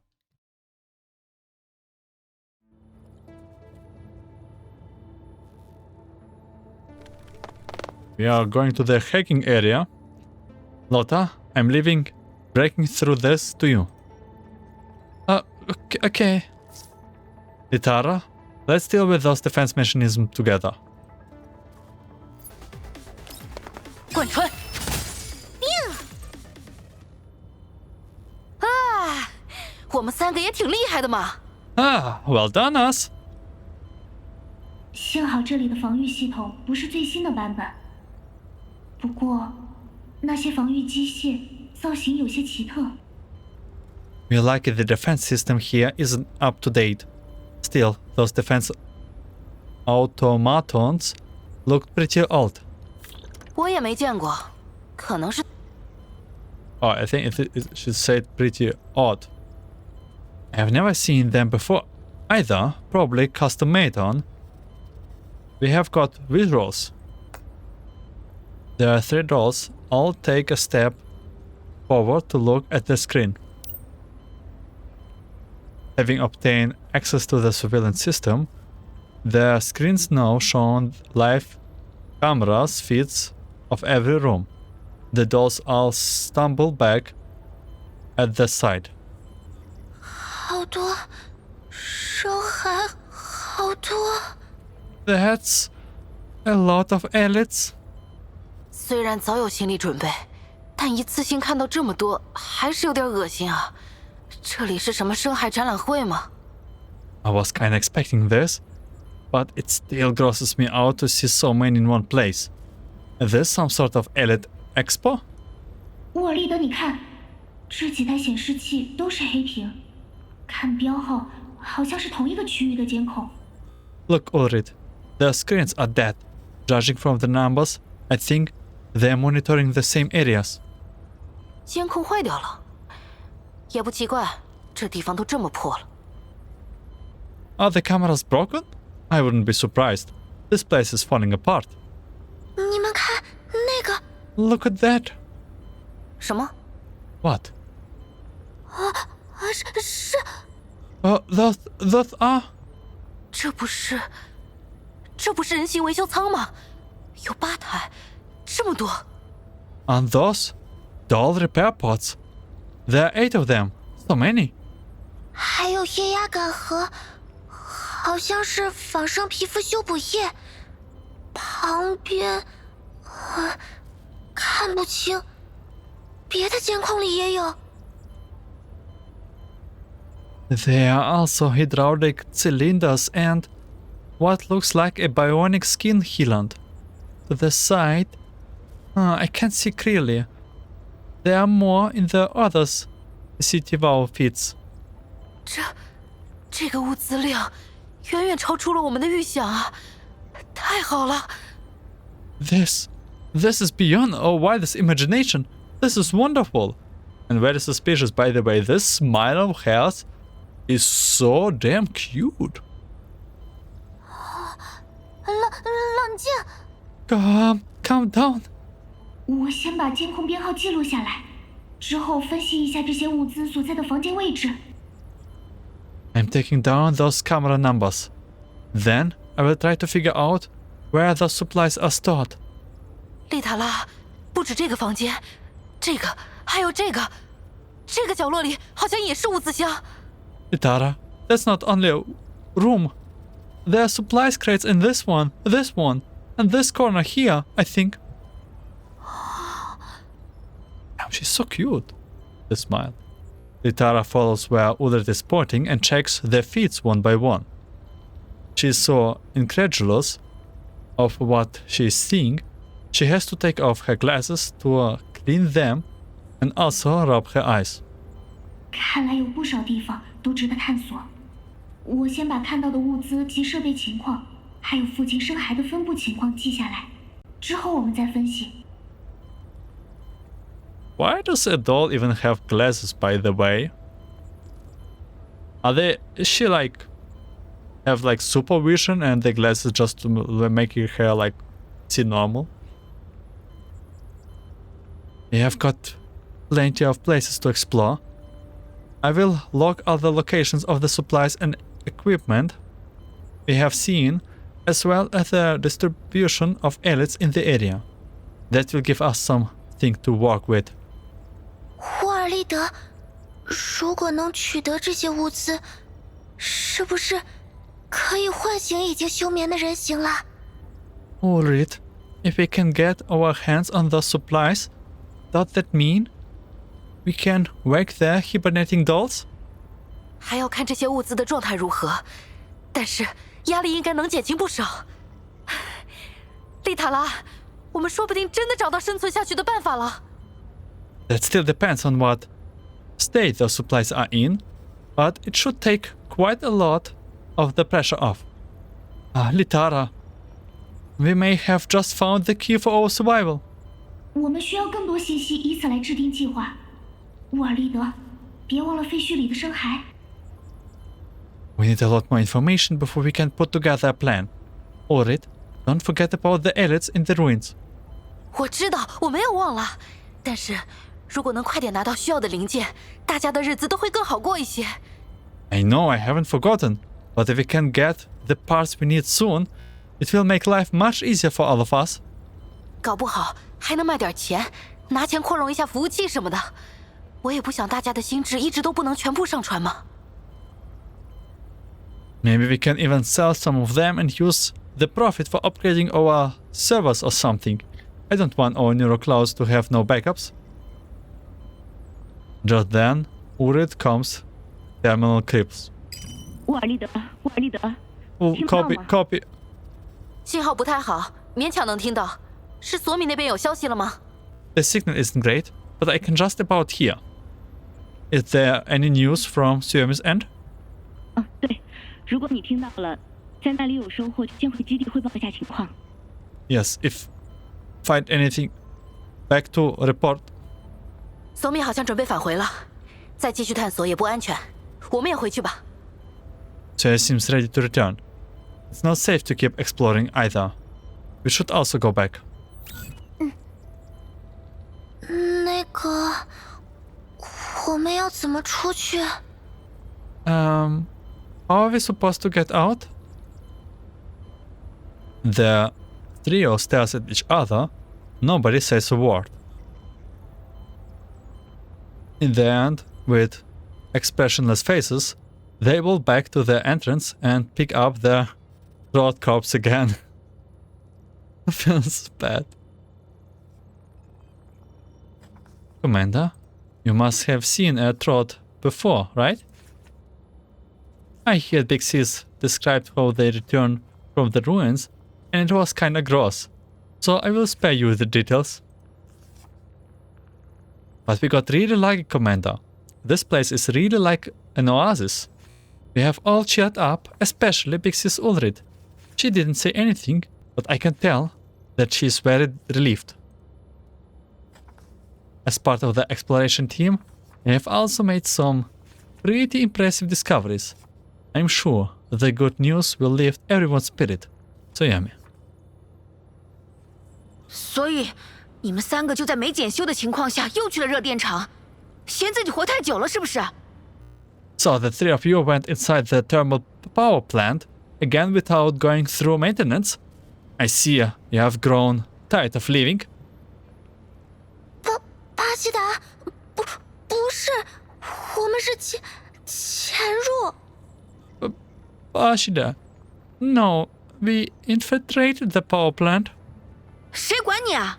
We are going to the hacking area. Lotta, I'm leaving, breaking through this to you. Okay. Litara, let's deal with those defense mechanisms together. 贯穿。啊，我们3个也挺厉害的嘛。Well done, us. 幸好这里的防御系统不是最新的版本。不过，那些防御机械造型有些奇特。We're lucky the defense system here isn't up to date. Still, those defense automatons looked pretty old. 我也没见过，可能是。Oh, I think it should say pretty odd. I have never seen them before either, probably custom made on. We have got visuals. There are 3 dolls. All take a step forward to look at the screen. Having obtained access to the surveillance system, the screens now show live cameras feeds of every room. The dolls all stumble back at the side. 好多，伤害好多。That's a lot of elites. 虽然早有心理准备，但一次性看到这么多，还是有点恶心啊！这里是什么深海展览会吗？ I was kinda expecting this, but it still grosses me out to see so many in one place. Is this some sort of elite expo? 沃尔利德，你看，这几台显示器都是黑屏，看标号好像是同一个区域的监控。Look, Ullrid, the screens are dead. Judging from the numbers, I think they're monitoring the same areas. 监控坏掉了，也不奇怪，这地方都这么破了。Are the cameras broken? I wouldn't be surprised. This place is falling apart. 你们看那个， Look at that. 什么？ What? 是 Those are... 这不是人形维修舱吗？有8台，这么多。And those doll repair pods. There are 8 of them. So many. 还有液压感和，好像是仿生皮肤修补液。旁边，看不清。别的监控里也有。There are also hydraulic cylinders and what looks like a bionic skin healant. To the side, I can't see clearly. There are more in the others' CCTV outfits. 这个物资量远远超出了我们的预想啊！太好了。This is beyond our wildest imagination. This is wonderful. And very suspicious, by the way. This smile of hers is so damn cute. 冷静。Calm down. 我先把监控编号记录下来，之后分析一下这些物资所在的房间位置。I'm taking down those camera numbers. Then I will try to figure out where the supplies are stored. 丽塔拉，不止这个房间，这个还有这个角落里好像也是物资箱。Litara, that's not only a room. There are supplies crates in this one, and this corner here, I think. Oh, she's so cute. The smile. Litara follows where Ullrid is pointing and checks their feet one by one. She's so incredulous of what she is seeing, she has to take off her glasses to clean them and also rub her eyes. 看来有不少地方都值得探索。我先把看到的物资及设备情况，还有附近生孩的分布情况记下来，之后我们再分析。Why does a doll even have glasses, by the way? Is she like have like supervision and the glasses just to make her hair like see normal? We have got plenty of places to explore. I will log other locations of the supplies and equipment we have seen, as well as the distribution of elites in the area. That will give us something to work with. 霍尔利德，如果能取得这些物资，是不是可以唤醒已经休眠的人形了？ Ullrid, if we can get our hands on those supplies, does that mean we can wake the hibernating dolls? 还要看这些物资的状态如何，但是压力应该能减轻不少。丽塔拉，我们说不定真的找到生存下去的办法了。 That still depends on what state those supplies are in, but it should take quite a lot of the pressure off. Litara, we may have just found the key for our survival. 我们需要更多信息，以此来制定计划。沃尔利德，别忘了废墟里的生骸。 We need a lot more information before we can put together a plan. Ullrid, don't forget about the elites in the ruins. 我知道，我没有忘了，但是如果能快点拿到需要的零件，大家的日子都会更好过一些。 I know I haven't forgotten, but if we can get the parts we need soon, it will make life much easier for all of us. 搞不好还能卖点钱，拿钱扩容一下服务器什么的。我也不想大家的心智一直都不能全部上传嘛。 Maybe we can even sell some of them and use the profit for upgrading our servers or something. I don't want our neural clouds to have no backups. Just then, Ullrid comes. Terminal creeps. 沃尔利德，沃尔利德， Oh, 听到 copy, 吗？ copy. 信号不太好，勉强能听到。是索米那边有消息了吗？ The signal isn't great, but I can just about hear. Is there any news from Suomis end? 对，如果你听到了，在那里有收获，先回基地汇报一下情况。 Yes, if find anything, back to report. 索米好像准备返回了，再继续探索也不安全。我们也回去吧。 Jay seems ready to return. It's not safe to keep exploring either. We should also go back. 那个，我们要怎么出去？ How are we supposed to get out? The trio stares at each other. Nobody says a word. In the end, with expressionless faces, they walk back to their entrance and pick up their road corpse again. Feels bad. Commander, you must have seen a trot before, right? I heard Big Sis described how they returned from the ruins, and it was kinda gross, so I will spare you the details. But we got really lucky, Commander. This place is really like an oasis. We have all cheered up, especially Big Sis Ullrid. She didn't say anything, but I can tell that she is very relieved. As part of the exploration team, we have also made some pretty impressive discoveries. I'm sure the good news will lift everyone's spirit. Soyami. 所以你们三个就在没检修的情况下又去了热电厂，嫌自己活太久了是不是？ So the three of you went inside the thermal power plant, again without going through maintenance. I see you have grown tired of living. 巴西达，不是，我们是潜入。Ashida, no, we infiltrated the power plant. 谁管你啊？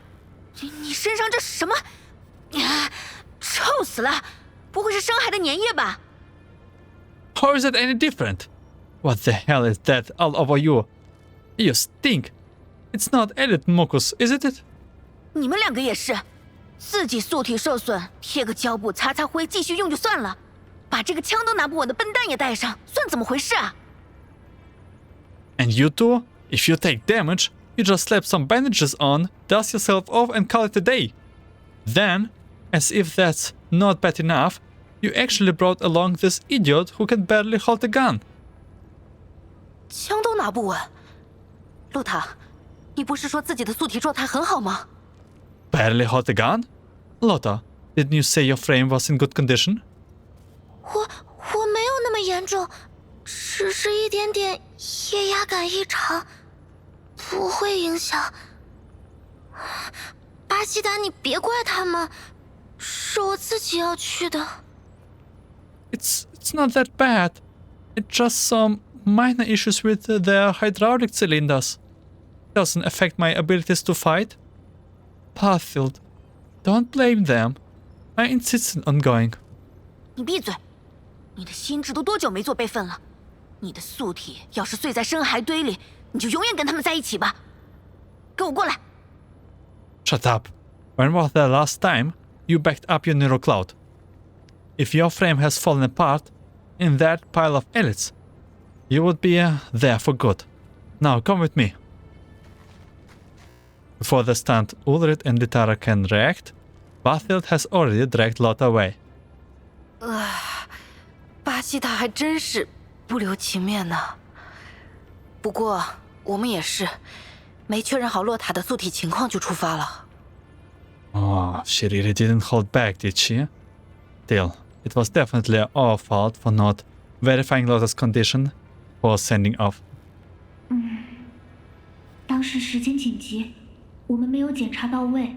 你身上这什么？臭死了！不会是深海的粘液吧？ How is it any different? What the hell is that all over you? You stink. It's not edit mucus, isn't it? 你们两个也是，自己素体受损，贴个胶布擦擦灰，继续用就算了，把这个枪都拿不稳的笨蛋也带上，算怎么回事啊？ And you too? If you take damage, you just slap some bandages on, dust yourself off and call it a day. Then, As if that's not bad enough, you actually brought along this idiot who can barely hold a gun. 枪都拿不稳。露塔，你不是说自己的素体状态很好吗？ Barely hold a gun? Lotta, didn't you say your frame was in good condition? 我没有那么严重，只是一点点液压感异常，不会影响。巴西达，你别怪他们，是我自己要去的。It's not that bad. It's just some minor issues with their hydraulic cylinders. Doesn't affect my abilities to fight. Barfield, don't blame them. I insisted on going. 你闭嘴！你的心智都多久没做备份了？你的素体要是碎在深海堆里，你就永远跟他们在一起吧！跟我过来！ Shut up. When was the last time you backed up your neural cloud? If your frame has fallen apart in that pile of elites, you would be there for good. Now come with me. Before the stunned Ullrid and Litara can react, Barfield has already dragged Lotta away. 巴西塔还真是不留情面呢。不过我们也是没确认好洛塔的素体情况就出发了。Oh, she really didn't hold back, did she? Still, it was definitely our fault for not verifying Lotta's condition or sending off. 当时时间紧急，我们没有检查到位，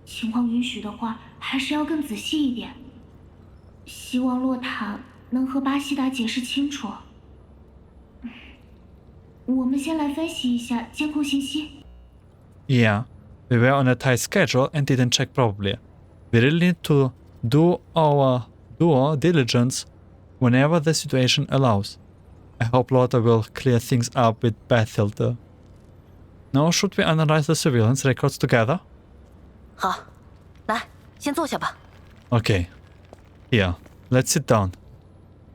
情况允许的话，还是要更仔细一点。希望洛塔能和巴西达解释清楚。我们先来分析一下监控信息。Yeah, we were on a tight schedule and didn't check properly. We really need to do our due diligence whenever the situation allows. I hope Lotta will clear things up with Barfield. Now should we analyze the surveillance records together? 好，来，先坐下吧。 Okay. Here, let's sit down.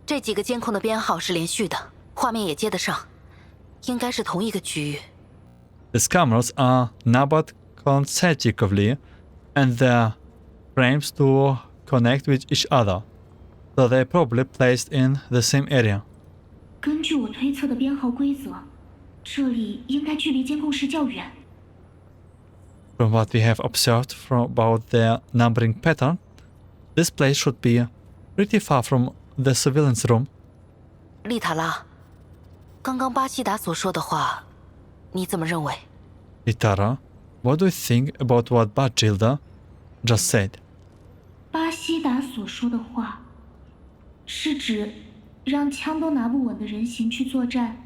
这几个监控的编号是连续的，画面也接得上，应该是同一个区域。 These cameras are numbered consecutively and their frames do connect with each other, so they're probably placed in the same area. 根据我推测的编号规则，这里应该距离监控室较远。 From what we have observed about their numbering pattern, this place should be pretty far from the surveillance room. 丽塔拉，刚刚巴西达所说的话，你怎么认为？ Litara, what do you think about what Bajilda just said? 巴西达所说的话，是指让枪都拿不稳的人形去作战，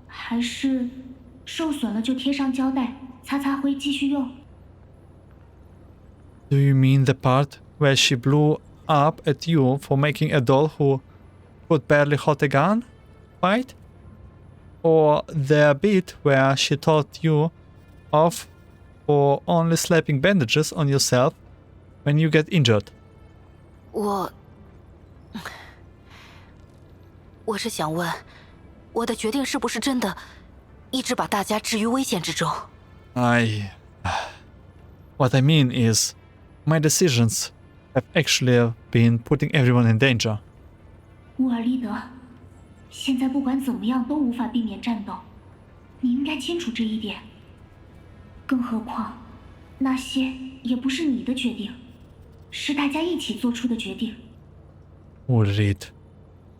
还是受损了就贴上胶带，擦擦灰继续用？ Do you mean the part where she blew up at you for making a doll who could barely hold a gun fight? Or the bit where she told you off for only slapping bandages on yourself when you get injured? 我是想问，我的决定是不是真的一直把大家置于危险之中？ What I mean is, my decisions have actually been putting everyone in danger. 乌尔利德，现在不管怎么样都无法避免战斗，你应该清楚这一点。更何况，那些也不是你的决定，是大家一起做出的决定。 Ullrid,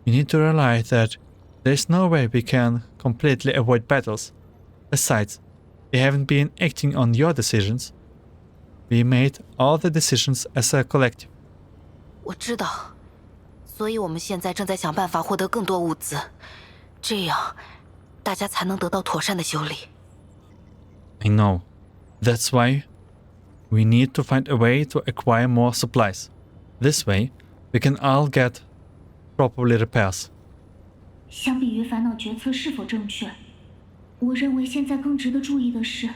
you need to realize that there's no way we can completely avoid battles. Besides, we haven't been acting on your decisions. We made all the decisions as a collective. 我知道，所以我们现在正在想办法获得更多物资，这样大家才能得到妥善的修理。 I know. That's why we need to find a way to acquire more supplies. This way, we can all get properly repairs. 相比于烦恼决策是否正确，我认为现在更值得注意的是，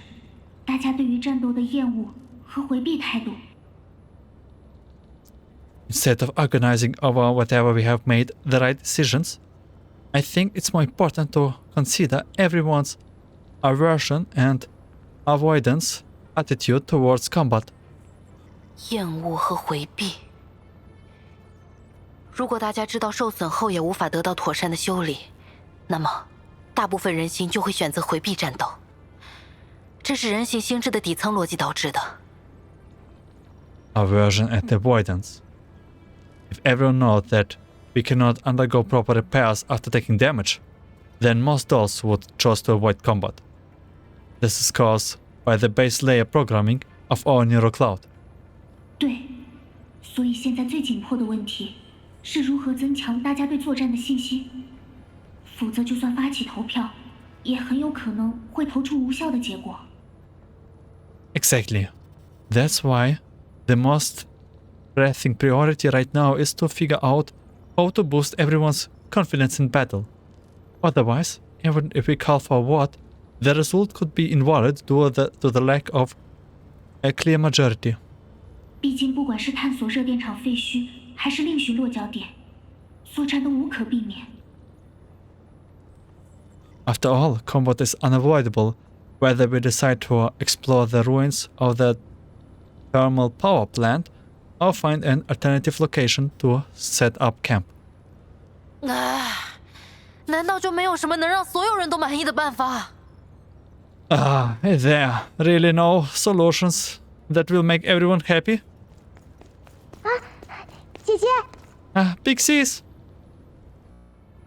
大家对于战斗的厌恶和回避态度。 Instead of agonizing over whether we have made the right decisions, I think it's more important to consider everyone's aversion and avoidance attitude towards combat. 厌恶和回避。如果大家知道受损后也无法得到妥善的修理，那么大部分人形就会选择回避战斗。这是人形心智的底层逻辑导致的。Aversion and avoidance. If everyone knows that we cannot undergo proper repairs after taking damage, then most dolls would choose to avoid combat. This is caused by the base layer programming of our neural cloud. 对，所以现在最紧迫的问题是如何增强大家对作战的信心。否则，就算发起投票，也很有可能会投出无效的结果。Exactly. That's why the most pressing priority right now is to figure out how to boost everyone's confidence in battle. Otherwise, even if we call for a vote, the result could be invalid due to the lack of a clear majority. 毕竟，不管是探索热电场废墟，还是另寻落脚点，作战都无可避免。After all, combat is unavoidable, whether we decide to explore the ruins of the thermal power plant or find an alternative location to set up camp. 难道就没有什么能让所有人都满意的办法？ Is there really no solutions that will make everyone happy? 姐姐， Pixies!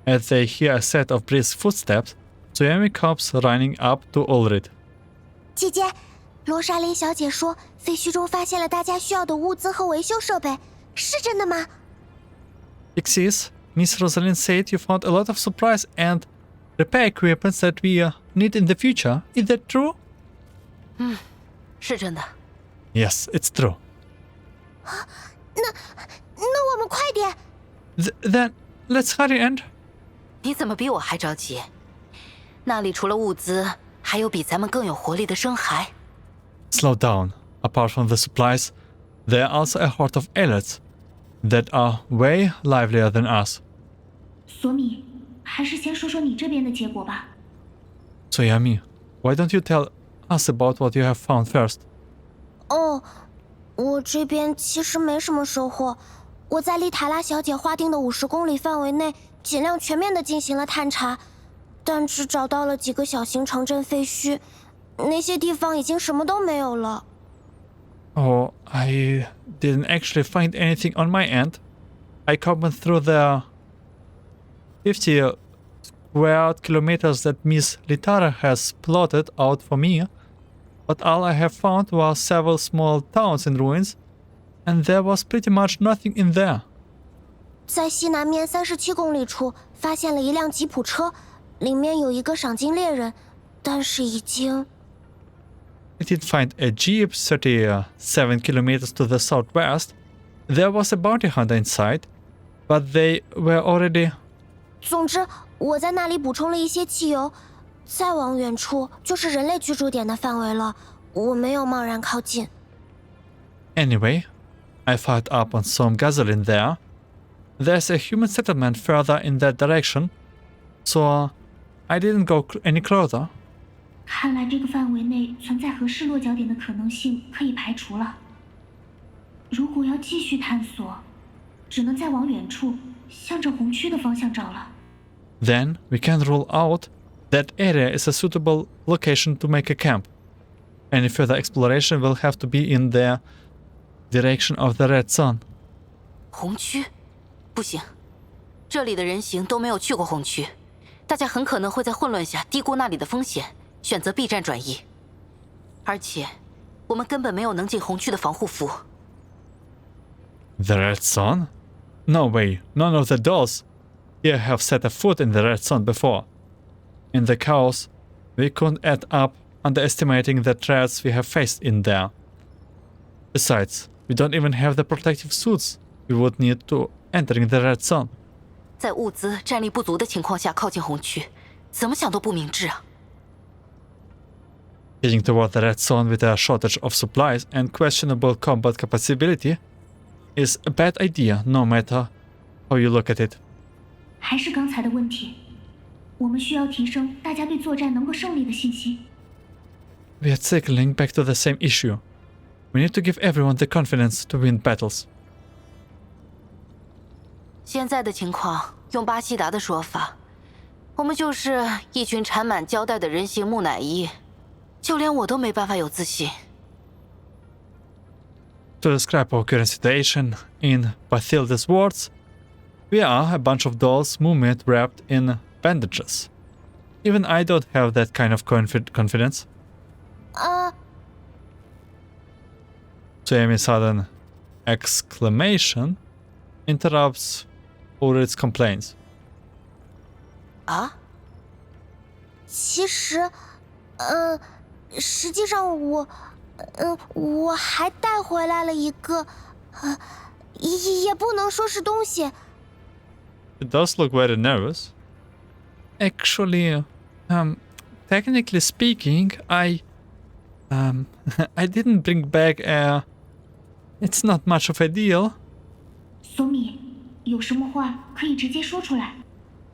As they hear a set of brisk footsteps, Suomi comes running up to Ullrid. 姐姐，罗莎琳小姐说，废墟中发现了大家需要的物资和维修设备，是真的吗？ Pixies, Miss Rosalind said you found a lot of supplies and repair equipment that we need in the future. Is that true? 是真的。 Yes, it's true. 那我们快点！ Then let's hurry and... 你怎么比我还着急？那里除了物资，还有比咱们更有活力的生孩。 Slow down. Apart from the supplies, there are also a horde of aliens that are way livelier than us. 索米，还是先说说你这边的结果吧。 Suomi, why don't you tell us about what you have found first? 哦，我这边其实没什么收获。我在丽塔拉小姐划定的50公里范围内，尽量全面地进行了探查，但只找到了几个小型城镇废墟，那些地方已经什么都没有了。 Oh, I didn't actually find anything on my end. I combed through the 50 square kilometers that Miss Litara has plotted out for me, but all I have found were several small towns in ruins, and there was pretty much nothing in there. 在西南面37公里处发现了一辆吉普车，里面有一个赏金猎人，但是已经 I did find a jeep 37 kilometers to the southwest. There was a bounty hunter inside, but they were already... 总之，我在那里补充了一些汽油，再往远处就是人类居住点的范围了。我没有贸然靠近。 Anyway, I fired up on some gasoline there. There's a human settlement further in that direction, so I didn't go any closer. 看来这个范围内存在合适落脚点的可能性可以排除了。如果要继续探索，只能再往远处，向着红区的方向找了。 Then we can rule out that area is a suitable location to make a camp. Any further exploration will have to be in the direction of the red sun. 红区，不行，这里的人形都没有去过红区，大家很可能会在混乱下低估那里的风险，选择避战转移。而且，我们根本没有能进红区的防护服。 The red sun? No way, none of the dolls here have set a foot in the red sun before. In the chaos, we couldn't add up underestimating the threats we have faced in there. Besides, we don't even have the protective suits we would need to entering the red sun. 在物资战力不足的情况下靠近红区，怎么想都不明智啊！ Heading toward the red zone with a shortage of supplies and questionable combat capability is a bad idea, no matter how you look at it. 还是刚才的问题，我们需要提升大家对作战能够胜利的信心。 We are circling back to the same issue. We need to give everyone the confidence to win battles. 现在的情况，用巴西达的说法，我们就是一群缠满胶带的人形木乃伊，就连我都没办法有自信。To describe our current situation in Bathilde's words, we are a bunch of dolls movement wrapped in bandages. Even I don't have that kind of confidence. Jamie's sudden exclamation interrupts Ullrid's complaints. 啊？其实，实际上我还带回来了一个，也不能说是东西。It does look very nervous. Actually, technically speaking, I didn't bring back a. It's not much of a deal. 索米，有什么话可以直接说出来。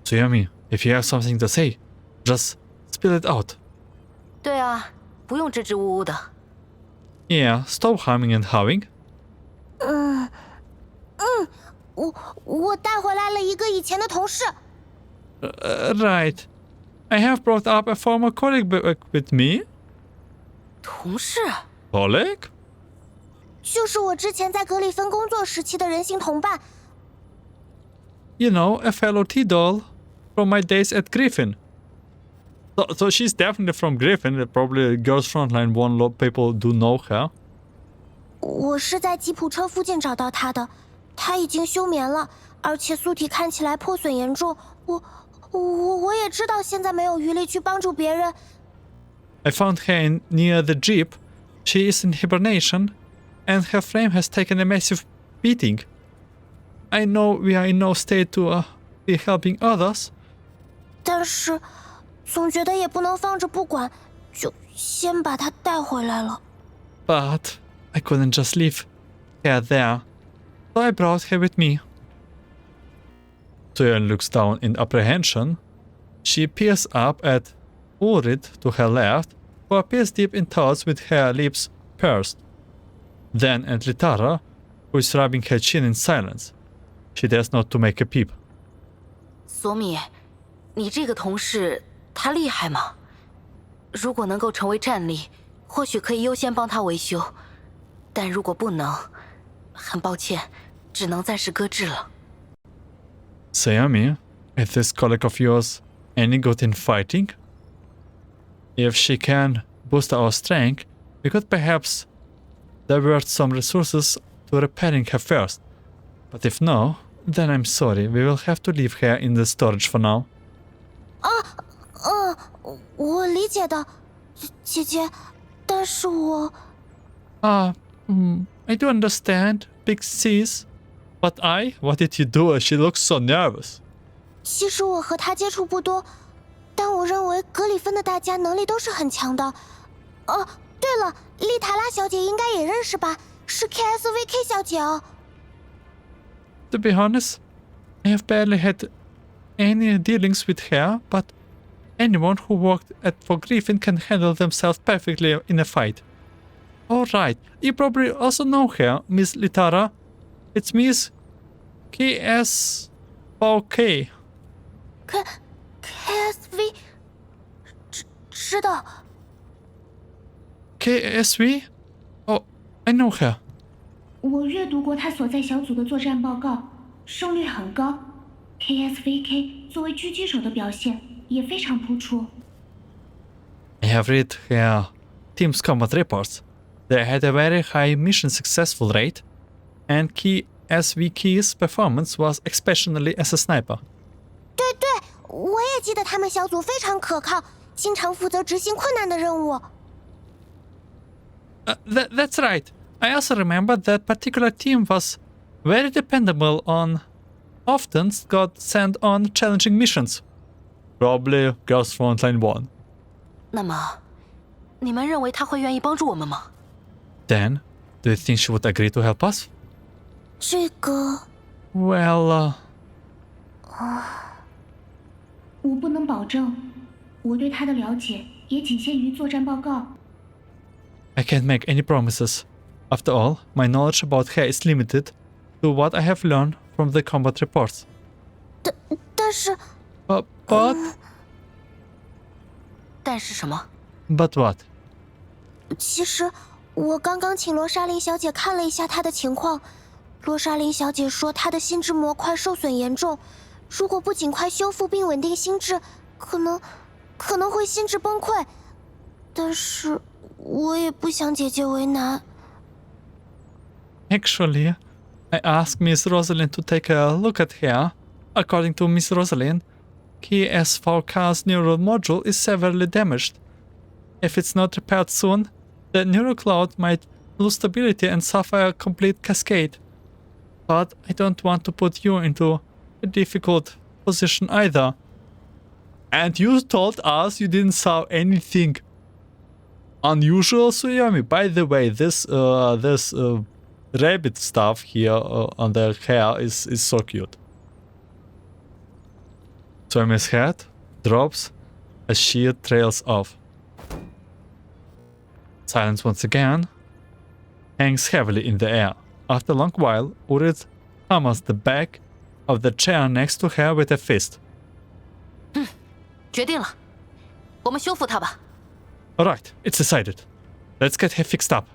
Tsuyomi, if you have something to say, just spill it out. 对啊，不用支支吾吾的。Yeah, stop humming and hawing. 我带回来了一个以前的同事。Right. I have brought up a former colleague back with me. 同事？ Colleague? 就是我之前在格里芬工作时期的人形同伴。You know, a fellow T-doll from my days at Griffin. So she's definitely from Griffin. Probably Girls Frontline one lot people do know her. 我是在吉普车附近找到他的，他已经休眠了，而且素体看起来破损严重。我也知道现在没有余力去帮助别人。I found her near the Jeep. She is in hibernation, and her frame has taken a massive beating. I know we are in no state to be helping others. 但是总觉得也不能放着不管，就先把她带回来了。But I couldn't just leave her there, so I brought her with me. Tsuyon looks down in apprehension. She peers up at Ullrid to her left, who appears deep in thoughts with her lips pursed. Then at Litara, who is rubbing her chin in silence. She dares not to make a peep. 索米，你这个同事他厉害吗？如果能够成为战力，或许可以优先帮他维修，但如果不能，很抱歉，只能暂时搁置了。Sayami, is this colleague of yours any good in fighting? If she can boost our strength, we could perhaps divert some resources to repairing her first. But if no, then I'm sorry, we will have to leave her in the storage for now. 我理解的，姐姐，但是我I do understand, big sis. But what did you do? She looks so nervous. 其实我和她接触不多，但我认为格里芬的大家能力都是很强的。对了，丽塔拉小姐应该也认识吧？是 KSVK 小姐哦。To be honest, I have barely had any dealings with her, but anyone who worked for Griffin can handle themselves perfectly in a fight. Alright, you probably also know her, Miss Litara. It's Miss KSVK. KSV 知道。KSV? Oh, I know her. 我阅读过他所在小组的作战报告，胜率很高。KSVK 作为狙击手的表现也非常突出。I have read her team's combat reports. They had a very high mission successful rate, and KSVK's performance was exceptionally as a sniper. 对，我也记得他们小组非常可靠，经常负责执行困难的任务。That's right. I also remember that particular team was very dependable often got sent on challenging missions. Probably Girls Frontline 1. 那么，你们认为他会愿意帮助我们吗？ Then, do you think she would agree to help us? 这个 Well, 我不能保证，我对他的了解也仅限于作战报告。I can't make any promises. After all, my knowledge about her is limited to what I have learned from the combat reports. 但是 But 但是什么？ what? 其实我刚刚请罗莎琳小姐看了一下她的情况，罗莎琳小姐说她的心智模块受损严重，如果不尽快修复并稳定心智，可能会心智崩溃。但是我也不想姐姐为难。Actually, I asked Miss Rosalind to take a look at her. According to Miss Rosalind, KS4K's neural module is severely damaged. If it's not repaired soon, the neural cloud might lose stability and suffer a complete cascade. But I don't want to put you into a difficult position either. And you told us you didn't saw anything unusual, Tsuyomi. By the way, this rabbit stuff here on their hair is so cute. Tsuyomi's head drops as she trails off. Silence once again hangs heavily in the air. After a long while, Ullrid hammers the back of the chair next to her with a fist. 决定了，我们修复它吧。 Alright, it's decided. Let's get her fixed up.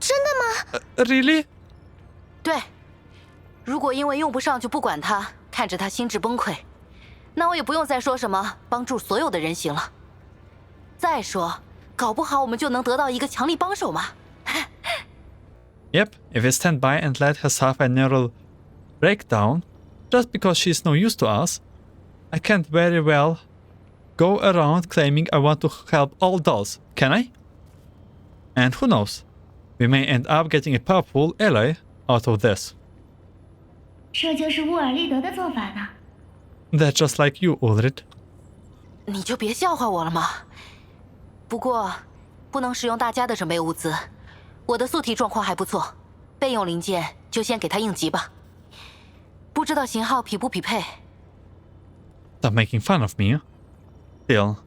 真的吗？ Really? 对，如果因为用不上就不管它，看着它心智崩溃，那我也不用再说什么帮助所有的人形了。再说，搞不好我们就能得到一个强力帮手嘛。Yep, if we stand by and let her suffer a neural breakdown, just because she's no use to us, I can't very well go around claiming I want to help all dolls, can I? And who knows, we may end up getting a powerful ally out of this. 这就是乌尔利德的做法呢。 That's just like you, Ullrid. 你就别笑话我了嘛。不过，不能使用大家的准备物资。我的素体状况还不错，备用零件就先给它应急吧。不知道型号匹不匹配？ Stop making fun of me. Still,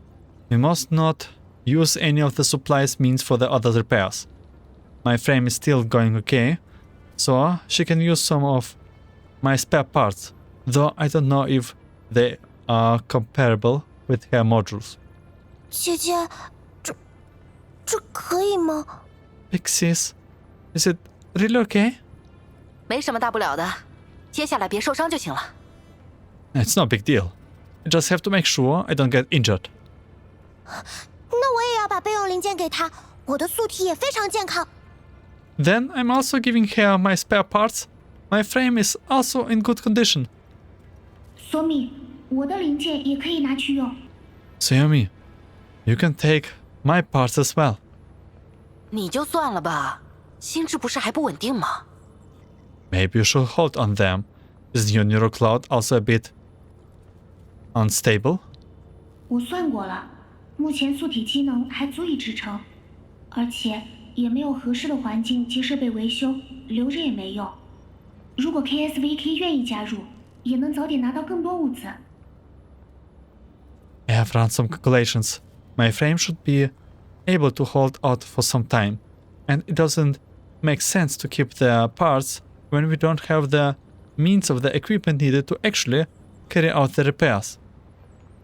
we must not use any of the supplies means for the other repairs. My frame is still going okay, so she can use some of my spare parts, though I don't know if they are comparable with her modules. 姐姐，这可以吗？ Pixies, is it really okay? 没什么大不了的，接下来别受伤就行了。 It's no big deal. I just have to make sure I don't get injured. 那我也要把备用零件给她，我的素体也非常健康。 Then I'm also giving her my spare parts. My frame is also in good condition. 索米，我的零件也可以拿去用。 Tsuyomi, you can take my parts as well. 你就算了吧，心智不是还不稳定吗？ Maybe you should hold on them. Is your neural cloud also a bit unstable? 我算过了，目前素体机能还足以支撑，而且也没有合适的环境及设备维修，留着也没用。如果 KSVK 愿意加入，也能早点拿到更多物资。 I have run some calculations. My frame should be able to hold out for some time, and it doesn't make sense to keep the parts when we don't have the means of the equipment needed to actually carry out the repairs.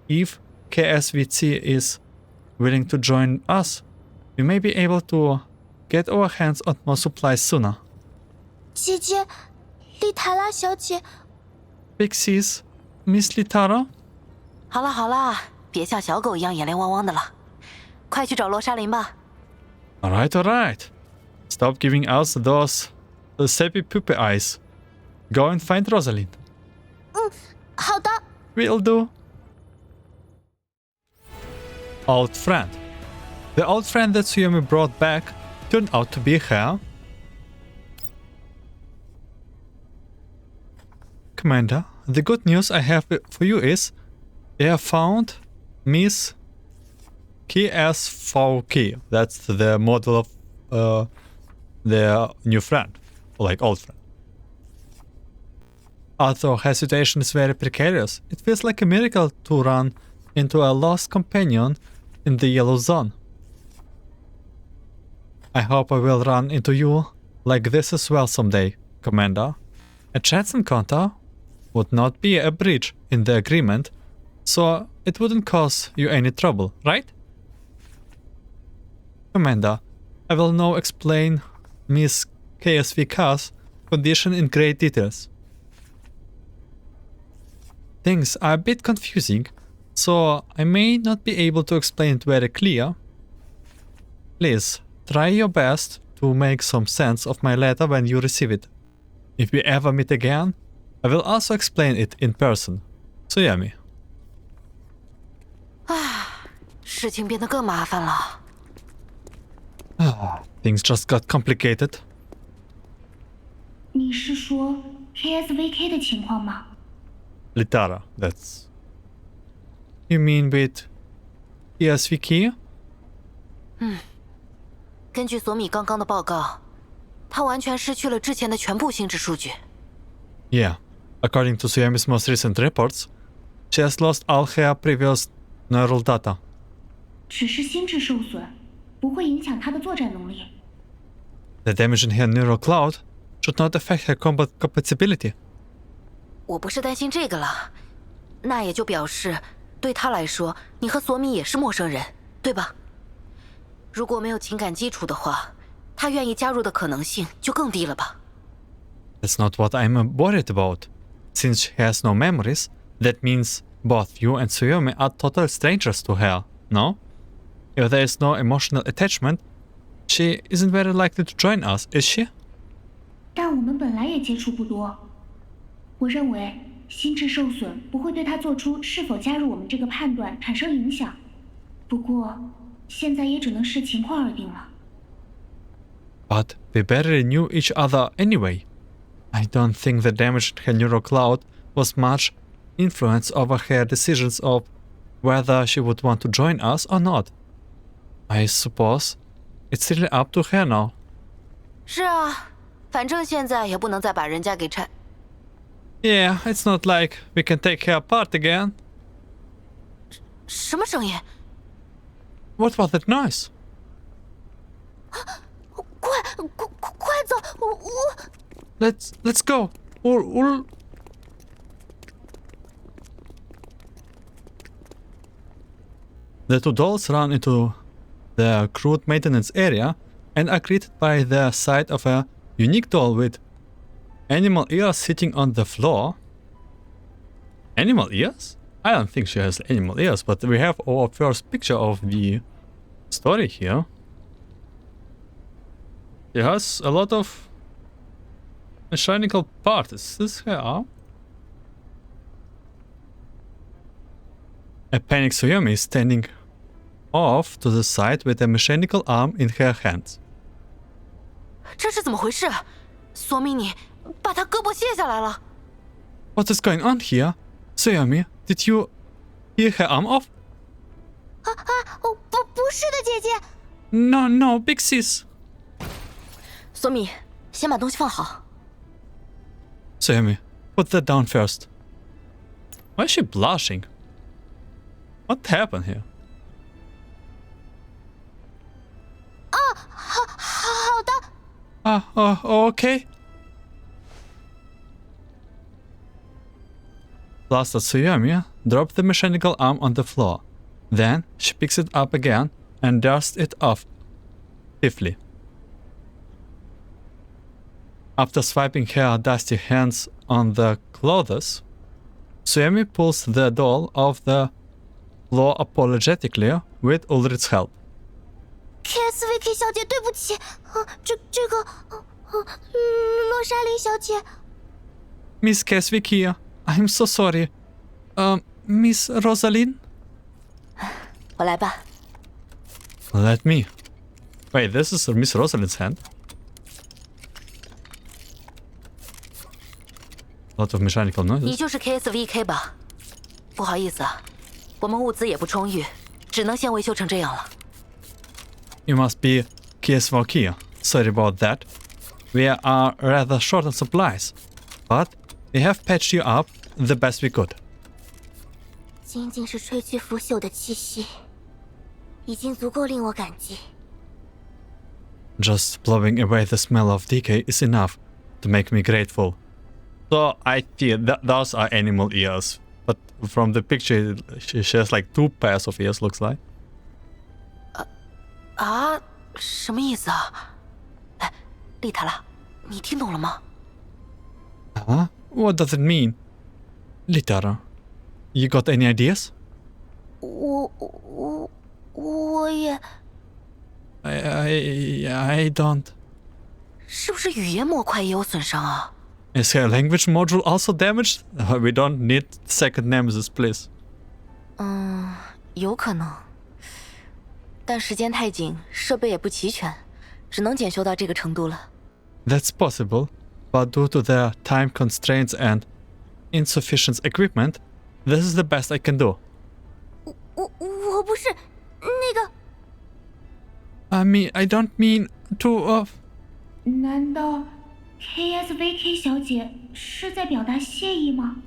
If KSVC is willing to join us, we may be able to get our hands on more supplies sooner. 姐姐，丽塔拉小姐， Pixies, Miss Litara? 好了好了，别像小狗一样眼泪汪汪的了，快去找罗莎琳吧。 Alright, alright. Stop giving us those sappy puppy eyes. Go and find Rosalind. 好的。 Will do. Old friend. The old friend that Tsuyomi brought back turned out to be her Commander. The good news I have for you is they have found Miss KS4K. That's the model of their new friend, or like old friend. Although her situation is very precarious, it feels like a miracle to run into a lost companion in the yellow zone. I hope I will run into you like this as well someday, Commander. A chance encounter would not be a breach in the agreement, so it wouldn't cause you any trouble, right? Commander, I will now explain Miss KSV K's condition in great details. Things are a bit confusing, so I may not be able to explain it very clear. Please, try your best to make some sense of my letter when you receive it. If we ever meet again, I will also explain it in person. Suomi. 事情变得更麻烦了。Things just got complicated. 你是说 KSVK 的情况吗？ Litara, that's... You mean with KSVK? 根据索米刚刚的报告，他完全失去了之前的全部心智数据。Yeah, according to Suomi's most recent reports, she has lost all her previous neural data. 只是心智受损，不会影响他的作战能力。 The damage in her neural cloud should not affect her combat compatibility. 我不是担心这个了，那也就表示对他来说，你和索米也是陌生人，对吧？如果没有情感基础的话，他愿意加入的可能性就更低了吧？ That's not what I'm worried about. Since she has no memories, that means both you and Suomi are total strangers to her, no? If there is no emotional attachment, she isn't very likely to join us, is she? 但我们本来也接触不多。我认为心智受损不会对他做出是否加入我们这个判断产生影响。不过现在也只能视情况而定了。But we barely knew each other anyway. I don't think the damage in her neural cloud was much influence over her decisions of whether she would want to join us or not. I suppose it's really up to her now. 是啊，反正现在也不能再把人家给拆。Yeah, it's not like we can take her apart again. 什么声音？ What was that noise? 快走！我 Let's go. Or The two dolls run into the crude maintenance area and are greeted by the sight of a unique doll with animal ears sitting on the floor. Animal ears? I don't think she has animal ears, but we have our first picture of the story here. She has a lot of mechanical parts. Is this her arm? A panicked Suomi is standing off to the side with a mechanical arm in her hands. 这是怎么回事？索米，你把他胳膊卸下来了。 What is going on here? Suomi, did you hear her arm off? 不是的，姐姐。 No, big sis. 索米，先把东西放好。 Suomi, put that down first. Why is she blushing? What happened here? 好的。Okay. Flustered Suomi dropped the mechanical arm on the floor. Then she picks it up again and dusts it off stiffly. After swiping her dusty hands on the clothes, Suomi pulls the doll off the floor apologetically with Ullrid's help. KSVK 小姐，对不起，这个，洛莎琳小姐。 Miss KSVK, I'm so sorry. Miss Rosalind? 我来吧。 Let me. Wait, this is Miss Rosalind's hand. Lot of mechanical 你 noises. 就是 KSVK 吧？不好意思啊，我们物资也不充裕，只能先维修成这样了。 You must be KSVK. Sorry about that. We are rather short on supplies, but we have patched you up the best we could. 仅仅是吹去腐朽的气息，已经足够令我感激。Just blowing away the smell of decay is enough to make me grateful. So I feel that those are animal ears. But from the picture, she has like 2 pairs of ears, looks like. 啊，什么意思啊？哎，丽塔拉，你听懂了吗？ Huh? What does it mean? Litara, you got any ideas? 我也 I don't. 是不是语言模块也有损伤啊？ Is her language module also damaged? We don't need second nemesis, please. 嗯，有可能。但时间太紧，设备也不齐全，只能检修到这个程度了。 That's possible, but due to the time constraints and insufficient equipment, this is the best I can do. 我不是那个。 I don't mean to. 难道 KSVK 小姐是在表达谢意吗？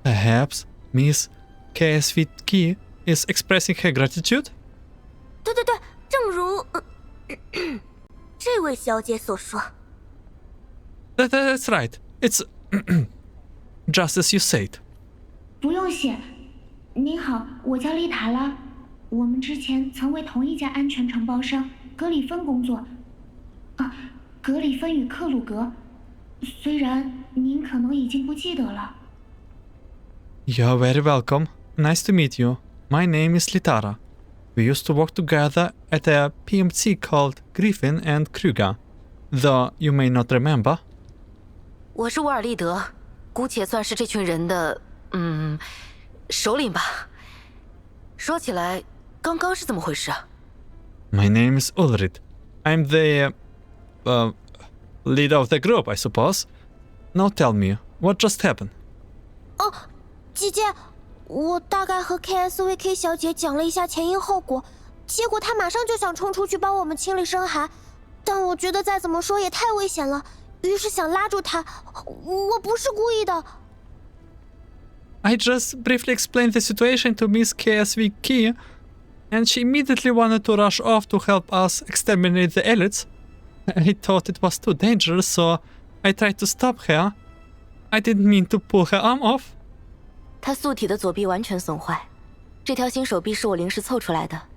Perhaps Miss KSVK is expressing her gratitude? 对，正如这位小姐所说。 That's right. It's just as you said. 不用谢。您好，我叫丽塔拉，我们之前曾为同一家安全承包商格里芬工作。格里芬与克鲁格，虽然您可能已经不记得了。 You're very welcome. Nice to meet you. My name is Litara. We used to work together at a PMC called Griffin and Kruger, though you may not remember. 我是沃尔利德，姑且算是这群人的首领吧。说起来，刚刚是怎么回事啊？ My name is Ullrid. I'm the leader of the group, I suppose. Now tell me, what just happened? 哦，姐姐，我大概和 KSVK 小姐讲了一下前因后果，结果她马上就想冲出去帮我们清理深海，但我觉得再怎么说也太危险了，于是想拉住她。我不是故意的。 I just briefly explained the situation to Miss KSVK, and she immediately wanted to rush off to help us exterminate the elites. I thought it was too dangerous, so I tried to stop her. I didn't mean to pull her arm off. 他素体的左臂完全损坏，这条新手臂是我临时凑出来的，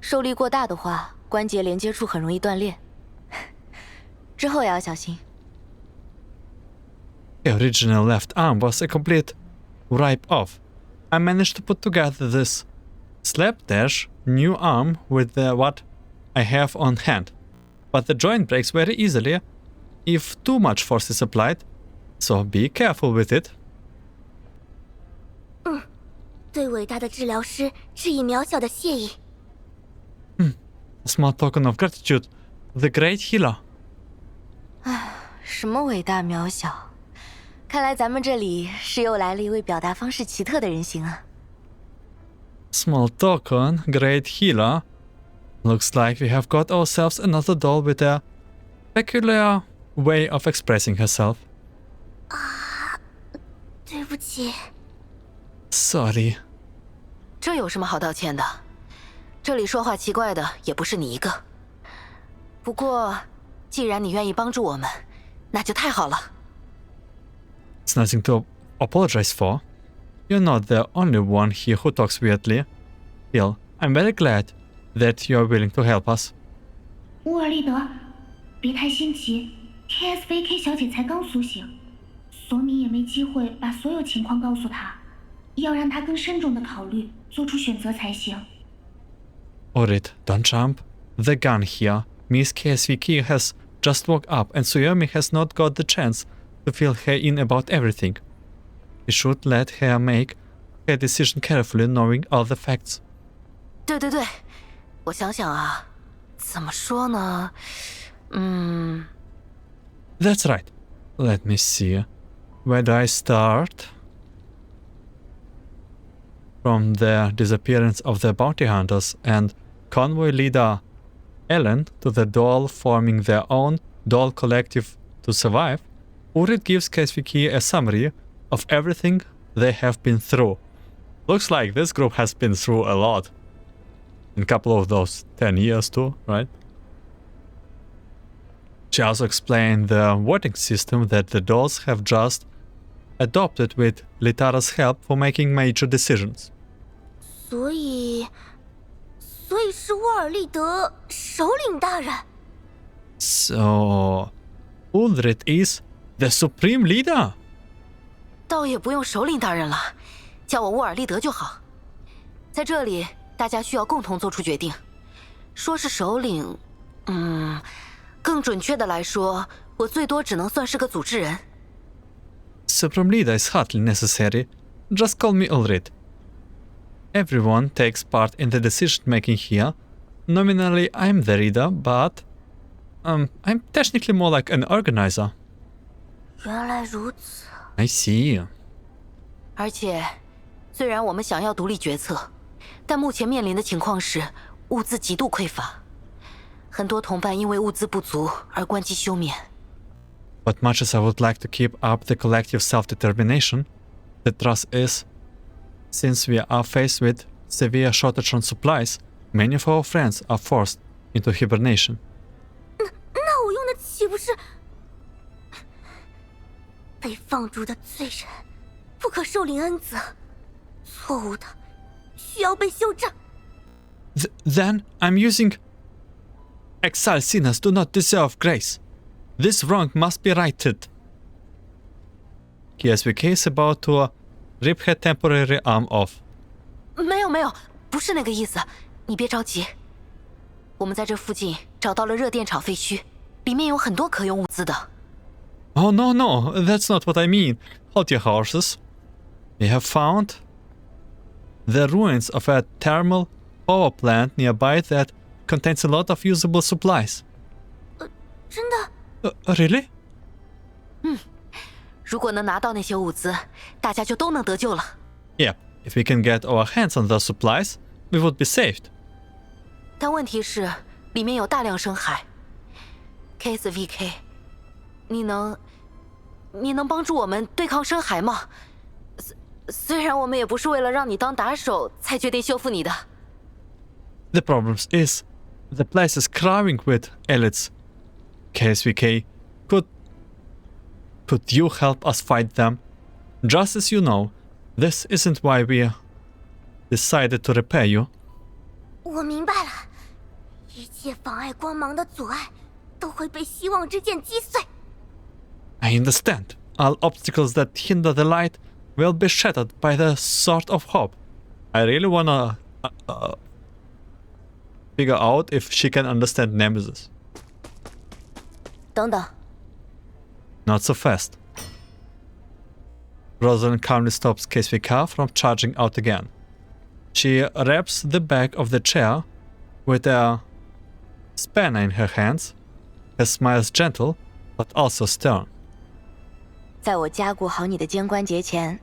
受力过大的话，关节连接处很容易断裂。之后也要小心。 The original left arm was a complete ripe off. I managed to put together this slapdash new arm with what I have on hand, but the joint breaks very easily if too much force is applied, so be careful with it. 对伟大的治疗师致以渺小的谢意。 A small token of gratitude, the great healer. 什么伟大渺小？看来咱们这里是又来了一位表达方式奇特的人形啊！ Small token, great healer. Looks like we have got ourselves another doll with a peculiar way of expressing herself. 对不起。 Sorry. 这有什么好道歉的？这里说话奇怪的也不是你一个。不过，既然你愿意帮助我们，那就太好了。 It's nothing to apologize for. You're not the only one here who talks weirdly. Still, I'm very glad that you're willing to help us. 乌尔利德，别太心急 ，KSVK 小姐才刚苏醒，索米也没机会把所有情况告诉她，要让她更慎重的考虑，做出选择才行。 Ullrid, don't jump. The gun here. Miss KSVK has just woke up and Suomi has not got the chance to fill her in about everything. We should let her make her decision carefully, knowing all the facts. 对，我想想啊，怎么说呢？That's right. Let me see. Where do I start? From the disappearance of the bounty hunters and convoy leader Ellen to the doll forming their own doll collective to survive, Ullrid gives KSVK a summary of everything they have been through. Looks like this group has been through a lot. In a couple of those 10 years too, right? She also explained the voting system that the dolls have just adopted with Litara's help for making major decisions. 所以是沃尔利德首领大人。 So, Ullrid is the supreme leader. 倒也不用首领大人了，叫我沃尔利德就好。在这里，大家需要共同做出决定。说是首领，更准确的来说，我最多只能算是个组织人。 Supreme leader is hardly necessary. Just call me Ullrid. Everyone takes part in the decision-making here. Nominally, I'm the leader, but I'm technically more like an organizer. 原来如此。 I see. 而且，虽然我们想要独立决策，但目前面临的情况是物资极度匮乏，很多同伴因为物资不足而关机休眠。 But much as I would like to keep up the collective self-determination, the truth is, since we are faced with severe shortage on supplies, many of our friends are forced into hibernation. 那我用的岂不是被放逐的罪人，不可受领恩泽，错误的，需要被修正。 Then I'm using exiled sinners do not deserve grace. This wrong must be righted. KSVK is about to rip her temporary arm off. 没有，不是那个意思，你别着急。我们在这附近找到了热电厂废墟，里面有很多可用物资的。 Oh no, that's not what I mean. Hold your horses. We have found the ruins of a thermal power plant nearby that contains a lot of usable supplies. 真的？ Really? 如果能拿到那些物资，大家就都能得救了。 Yeah, if we can get our hands on those supplies, we would be saved. 但问题是，里面有大量深海。KSVK， 你能帮助我们对抗深海吗？虽然我们也不是为了让你当打手才决定修复你的。 The problem is, the place is crawling with elites. KSVK, could you help us fight them? Just as you know, this isn't why we decided to repair you. 我明白了，一切妨碍光芒的阻碍，都会被希望之剑击碎。 I understand. All obstacles that hinder the light will be shattered by the sword of hope. I really wanna figure out if she can understand Nemesis. 等等， Not so fast. Rosalind calmly stops KSVK from charging out again. She wraps the back of the chair with a spanner in her hands. Her smile is gentle, but also stern. 在我加固好你的肩关节前，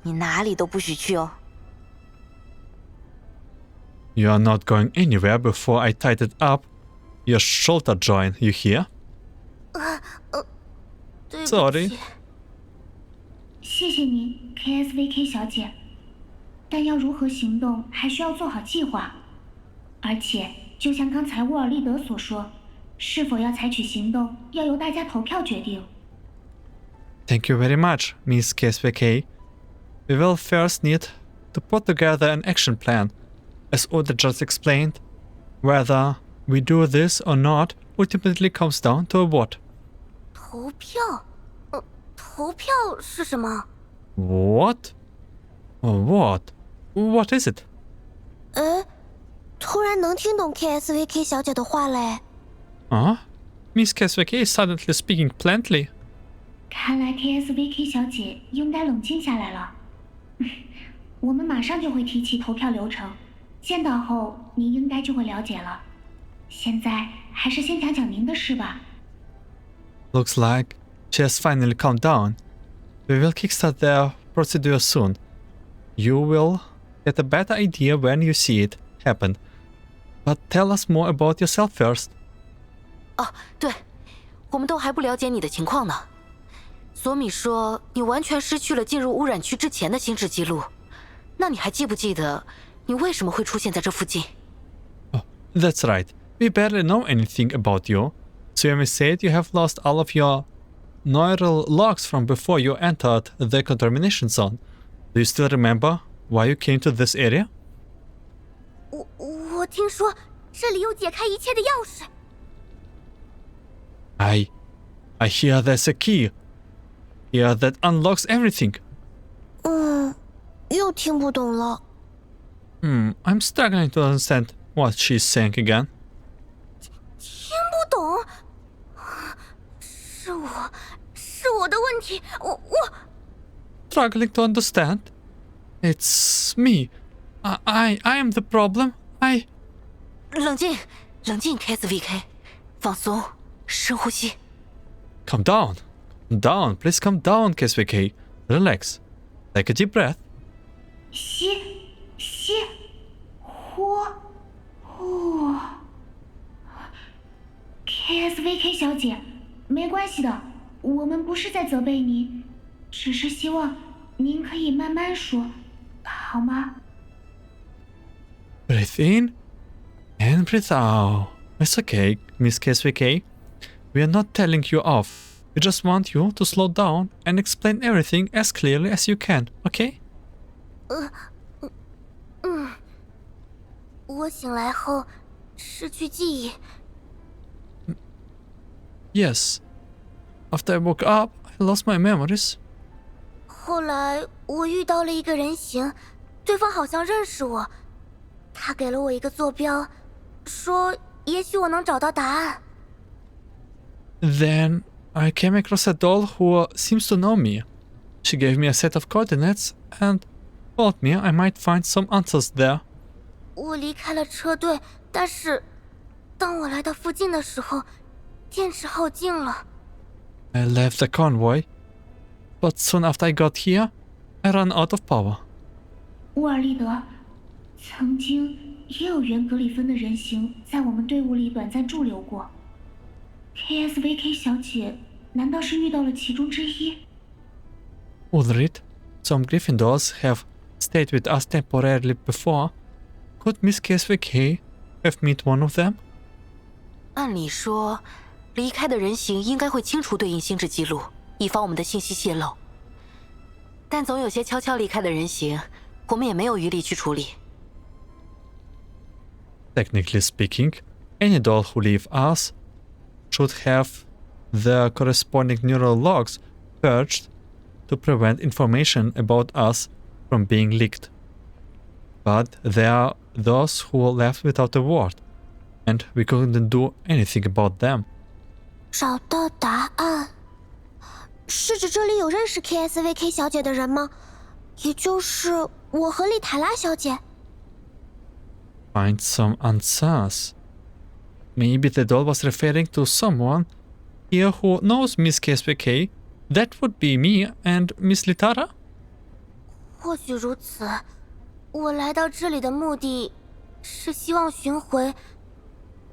你哪里都不许去哦。 You are not going anywhere before I tighten up your shoulder joint, you hear? 对不起。 Sorry. 谢谢您 ，KSVK 小姐。但要如何行动，还需要做好计划。而且，就像刚才沃尔利德所说，是否要采取行动，要由大家投票决定。 Thank you very much, Miss KSVK. We will first need to put together an action plan. As Ullrid just explained, whether we do this or not ultimately comes down to a vote. 投票？投票是什么？ What? What? What is it? 突然能听懂 KSVK 小姐的话嘞。 Huh? Miss KSVK is suddenly speaking plainly. 看来 KSVK 小姐应该冷静下来了。我们马上就会提起投票流程，见到后您应该就会了解了。现在还是先讲讲您的事吧。 Looks like she has finally calmed down. We will kickstart the procedure soon. You will get a better idea when you see it happen. But tell us more about yourself first. 哦，对，我们都还不了解你的情况呢。索米说你完全失去了进入污染区之前的心智记录，那你还记不记得你为什么会出现在这附近？ Oh, that's right. We barely know anything about you. Suomis said you have lost all of your neural logs from before you entered the contamination zone. Do you still remember why you came to this area? 我听说这里有解开一切的钥匙。I hear there's a key here that unlocks everything. 又听不懂了。I'm struggling to understand what she's saying again. 听不懂，是我的问题，我 Struggling to understand? It's me. I am the problem. 冷静，KSVK，放松，深呼吸。Calm down. Please calm down, KSVK. Relax. Take a deep breath. 吸，呼，呼。KSVK 小姐，没关系的，我们不是在责备您，只是希望您可以慢慢说，好吗？ Breathe in and breathe out. It's okay, Miss KSVK. We are not telling you off. We just want you to slow down and explain everything as clearly as you can, okay? 我醒来后失去记忆。Yes. After I woke up, I lost my memories. 后来我遇到了一个人形，对方好像认识我，他给了我一个坐标，说也许我能找到答案。Then I came across a doll who seems to know me. She gave me a set of coordinates and told me I might find some answers there. 我离开了车队，但是当我来到附近的时候，电池耗尽了。I left the convoy, but soon after I got here, I ran out of power. 沃尔利德，曾经也有原格里芬的人形在我们队伍里短暂驻留过。KSVK 小姐难道是遇到了其中之一？ Ullrid, some Gryffindors have stayed with us temporarily before. Could Miss KSVK have met one of them? 按理说，离开的人形应该会清除对应心智记录，以防我们的信息泄露。但总有些悄悄离开的人形，我们也没有余力去处理。Technically speaking, any doll who leave us should have their corresponding neural logs purged to prevent information about us from being leaked. But there are those who left without a word, and we couldn't do anything about them. 找到答案，是指这里有认识 KSVK 小姐的人吗？也就是我和丽塔拉小姐。Find some answers. Maybe the doll was referring to someone here who knows Miss KSVK. That would be me and Miss Litara. 或许如此。我来到这里的目的是希望寻回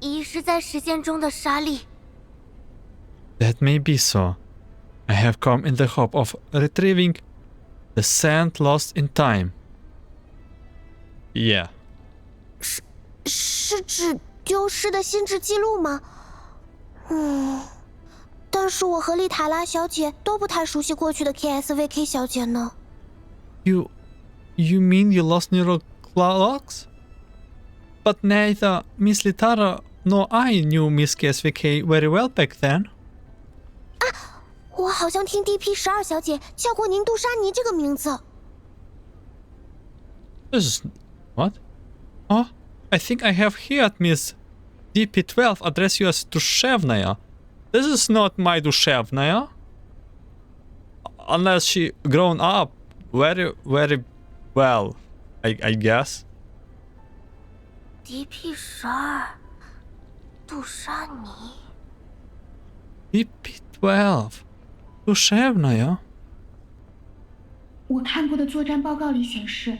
遗失在时间中的莎莉。That may be so. I have come in the hope of retrieving the sand lost in time. Yeah. 是指丢失的心智记录吗？但是我和丽塔拉小姐都不太熟悉过去的 KSVK 小姐呢。You mean you lost neural logs? But neither Miss Litara nor I knew Miss KSVK very well back then. 我好像听 DP12 小姐叫过您杜莎妮这个名字。This is... what? Oh, I think I have heard Miss DP12 address you as Dushevnaya. This is not my Dushevnaya. Unless she grown up very, very well, I guess. DP12，杜莎妮。DP12, Dushevnaya. 我看过的作战报告里显示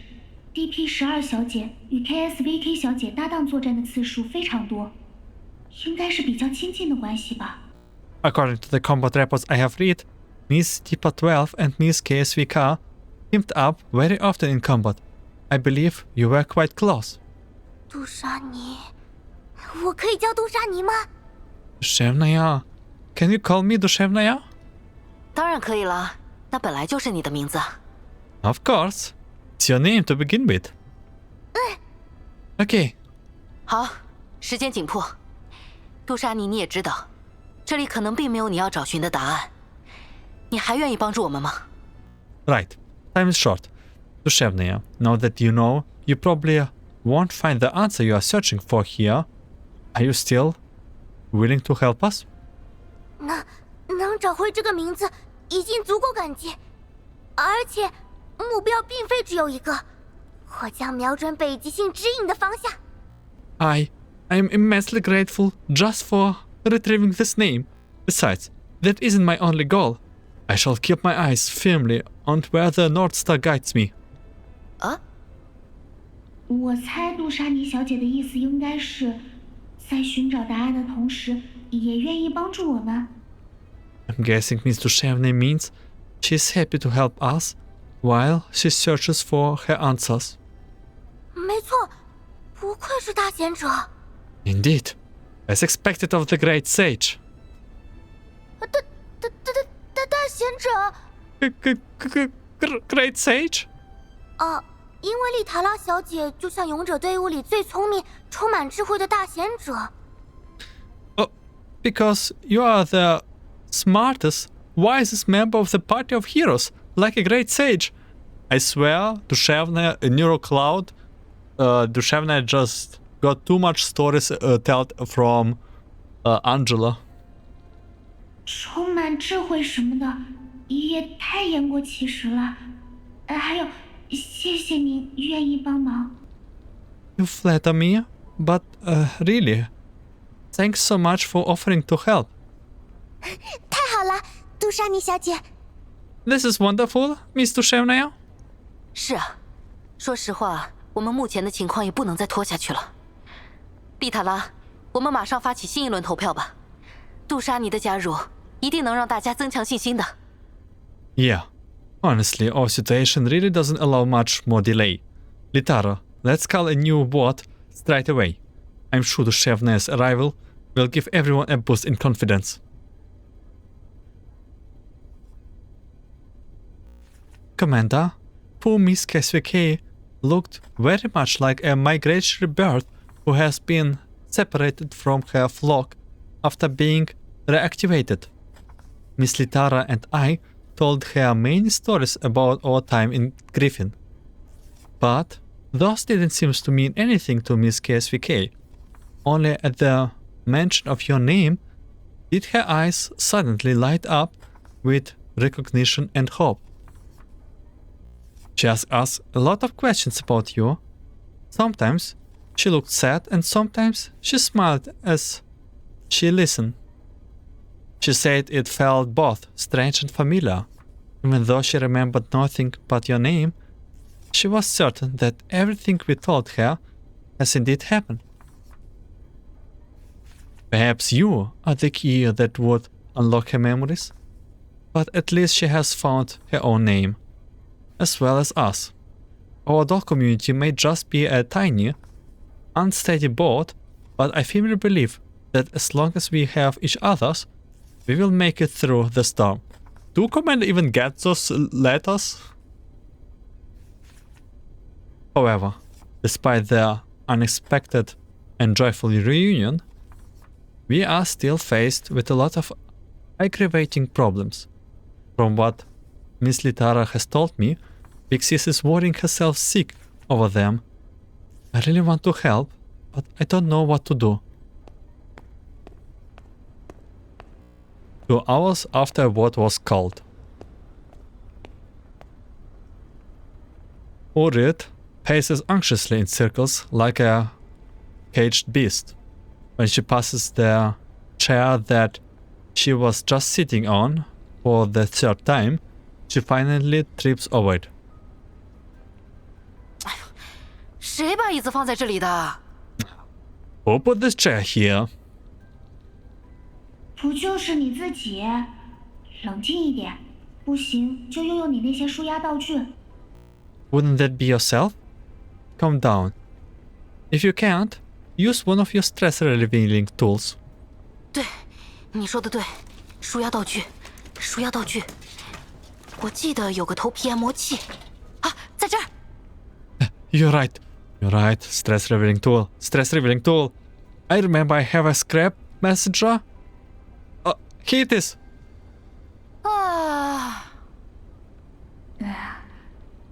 ，DP12小姐与 KSVK 小姐搭档作战的次数非常多，应该是比较亲近的关系吧。According to the combat reports I have read, Miss DP12 and Miss KSVK teamed up very often in combat. I believe you were quite close. 杜莎妮，我可以叫杜莎妮吗？ Dushevnaya. Can you call me Dushevnaya? 当然可以了，那本来就是你的名字。Of course. It's your name to begin with. Okay. 好，时间紧迫。杜莎妮，你也知道，这里可能并没有你要找寻的答案。你还愿意帮助我们吗？ Right. Time is short. Dushevnaya, now that you know, you probably won't find the answer you are searching for here. Are you still willing to help us? 能找回这个名字已经足够感激，而且目标并非只有一个，我将瞄准北极星指引的方向。I am immensely grateful just for retrieving this name. Besides, that isn't my only goal. I shall keep my eyes firmly on where the North Star guides me. 啊？我猜杜莎妮小姐的意思应该是，在寻找答案的同时，也愿意帮助我们。I'm guessing Miss Dushevny means she's happy to help us while she searches for her answers. 没错，不愧是大贤者。Indeed, as expected of the great sage. 大贤者。Great sage? 因为丽塔拉小姐就像勇者队伍里最聪明、充满智慧的大贤者。Oh, because you are the smartest, wisest member of the party of heroes, like a great sage. I swear, Dushevnaya, Neurocloud, Dushevnaya just got too much stories told from Angela. 充满智慧什么的，也太言过其实了。还有，谢谢您愿意帮忙。You flatter me, but really, thanks so much for offering to help. 太好了，杜莎妮小姐。This is wonderful, Miss Dushevnaya. 是啊，说实话，我们目前的情况也不能再拖下去了。丽塔拉，我们马上发起新一轮投票吧。杜莎妮的加入一定能让大家增强信心的。Yeah, honestly, our situation really doesn't allow much more delay. Litara, let's call a new vote straight away. I'm sure Dushevnaya's arrival will give everyone a boost in confidence. Commander, poor Miss KSVK looked very much like a migratory bird who has been separated from her flock after being reactivated. Miss Litara and I told her many stories about our time in Griffin. But those didn't seem to mean anything to Miss KSVK. Only at the mention of your name did her eyes suddenly light up with recognition and hope. She asked us a lot of questions about you. Sometimes she looked sad and sometimes she smiled as she listened. She said it felt both strange and familiar. Even though she remembered nothing but your name, she was certain that everything we told her has indeed happened. Perhaps you are the key that would unlock her memories, but at least she has found her own name, as well as us. Our dog community may just be a tiny, unsteady boat, but I firmly believe that as long as we have each other's, we will make it through the storm. Do Commander even get those letters? However, despite their unexpected and joyful reunion, we are still faced with a lot of aggravating problems. From what Miss Litara has told me, Big Sis is worrying herself sick over them. I really want to help, but I don't know what to do. 2 hours after a vote was called. Ullrid paces anxiously in circles like a caged beast. When she passes the chair that she was just sitting on for the 3rd time, she finally trips over it. 谁把椅子放在这里的？ Who put this chair here? 不就是你自己？冷静一点，不行就用你那些舒压道具。 Wouldn't that be yourself? Calm down. If you can't, use one of your stress relieving tools. 对，你说的对，舒压道具，舒压道具。我记得有个头皮按摩器，啊，在这儿。You're right. You're right. Stress revealing tool. Stress revealing tool. I remember I have a scrap messenger. Here it is. 啊，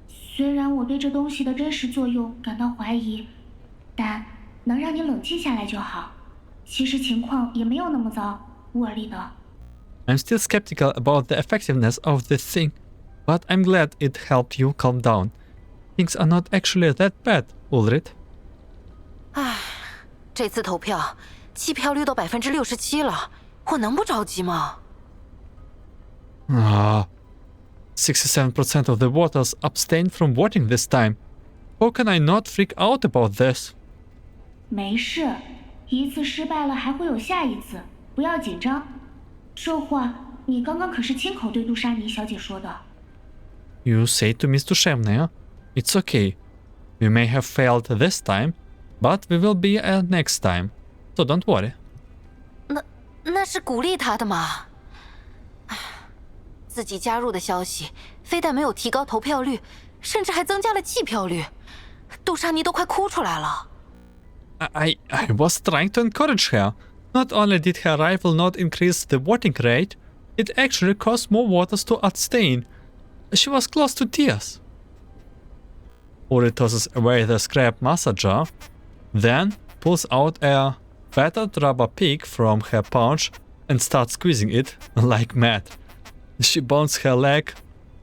虽然我对这东西的真实作用感到怀疑，但能让你冷静下来就好。其实情况也没有那么糟，乌尔利德。I'm still skeptical about the effectiveness of this thing, but I'm glad it helped you calm down. Things are not actually that bad, Ullrid. 唉，这次投票弃票率都67%了，我能不着急吗？ 67% of the voters abstained from voting this time. How can I not freak out about this? 没事，一次失败了还会有下一次，不要紧张。这话你刚刚可是亲口对杜莎妮小姐说的。You say to Miss Dushevnaya, it's okay. We may have failed this time, but we will be next time. So don't worry. 那是鼓励他的嘛。唉，自己加入的消息非但没有提高投票率，甚至还增加了弃票率，杜莎妮都快哭出来了。I was trying to encourage her. Not only did her arrival not increase the voting rate, it actually caused more voters to abstain. She was close to tears. Uri tosses away the scrap massager, then pulls out a battered rubber pig from her pouch and starts squeezing it like mad. She bounces her leg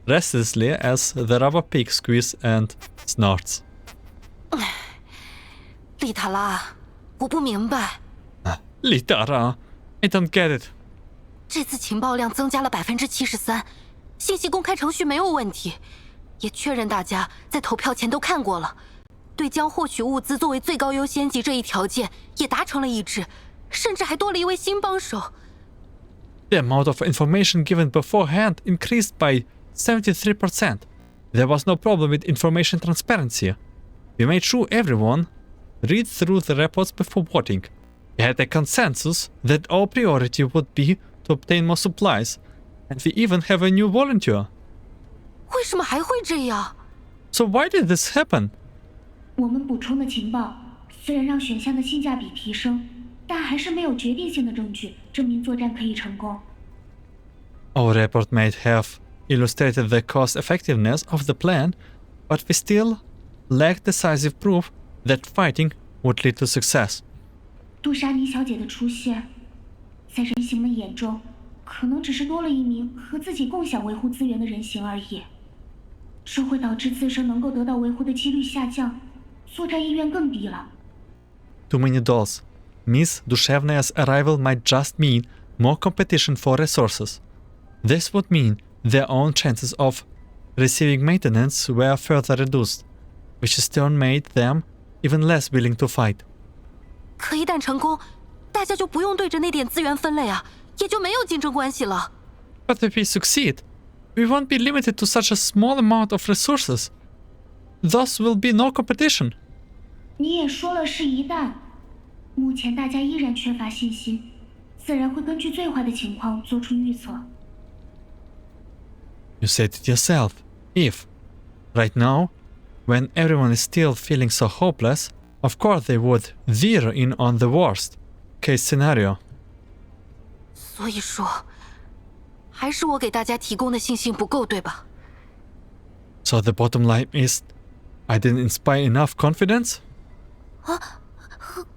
restlessly as the rubber pig squeezes and snorts. 丽塔拉，我不明白， Litara, I don't get it. 这次情报量增加了73%，信息公开程序没有问题，也确认大家在投票前都看过了，对将获取物资作为最高优先级这一条件也达成了一致，甚至还多了一位新帮手。 The amount of information given beforehand increased by 73%. There was no problem with information transparency. We made sure everyone read through the reports before voting. We had a consensus that our priority would be to obtain more supplies, and we even have a new volunteer. 为什么还会这样？ So why did this happen? 我们补充的情报虽然让选项的性价比提升，但还是没有决定性的证据证明作战可以成功。 Our report might have illustrated the cost effectiveness of the plan, but we still lack decisive proof that fighting would lead to success. 杜莎妮小姐的出现，在人形们眼中，可能只是多了一名和自己共享维护资源的人形而已。这会导致自身能够得到维护的几率下降，作战意愿更低了。 Too many dolls. Miss Dushevnaya's arrival might just mean more competition for resources. This would mean their own chances of receiving maintenance were further reduced, which in turn made them even less willing to fight. 可一旦成功，大家就不用对着那点资源分类啊，也就没有竞争关系了。 But if we succeed, we won't be limited to such a small amount of resources. Thus will be no competition. 你也说了是一旦，目前大家依然缺乏信心，自然会根据最坏的情况做出预测。 You said it yourself. If. Right now, when everyone is still feeling so hopeless, of course they would zero in on the worst case scenario. 所以说，还是我给大家提供的信心不够，对吧？ So the bottom line is, I didn't inspire enough confidence?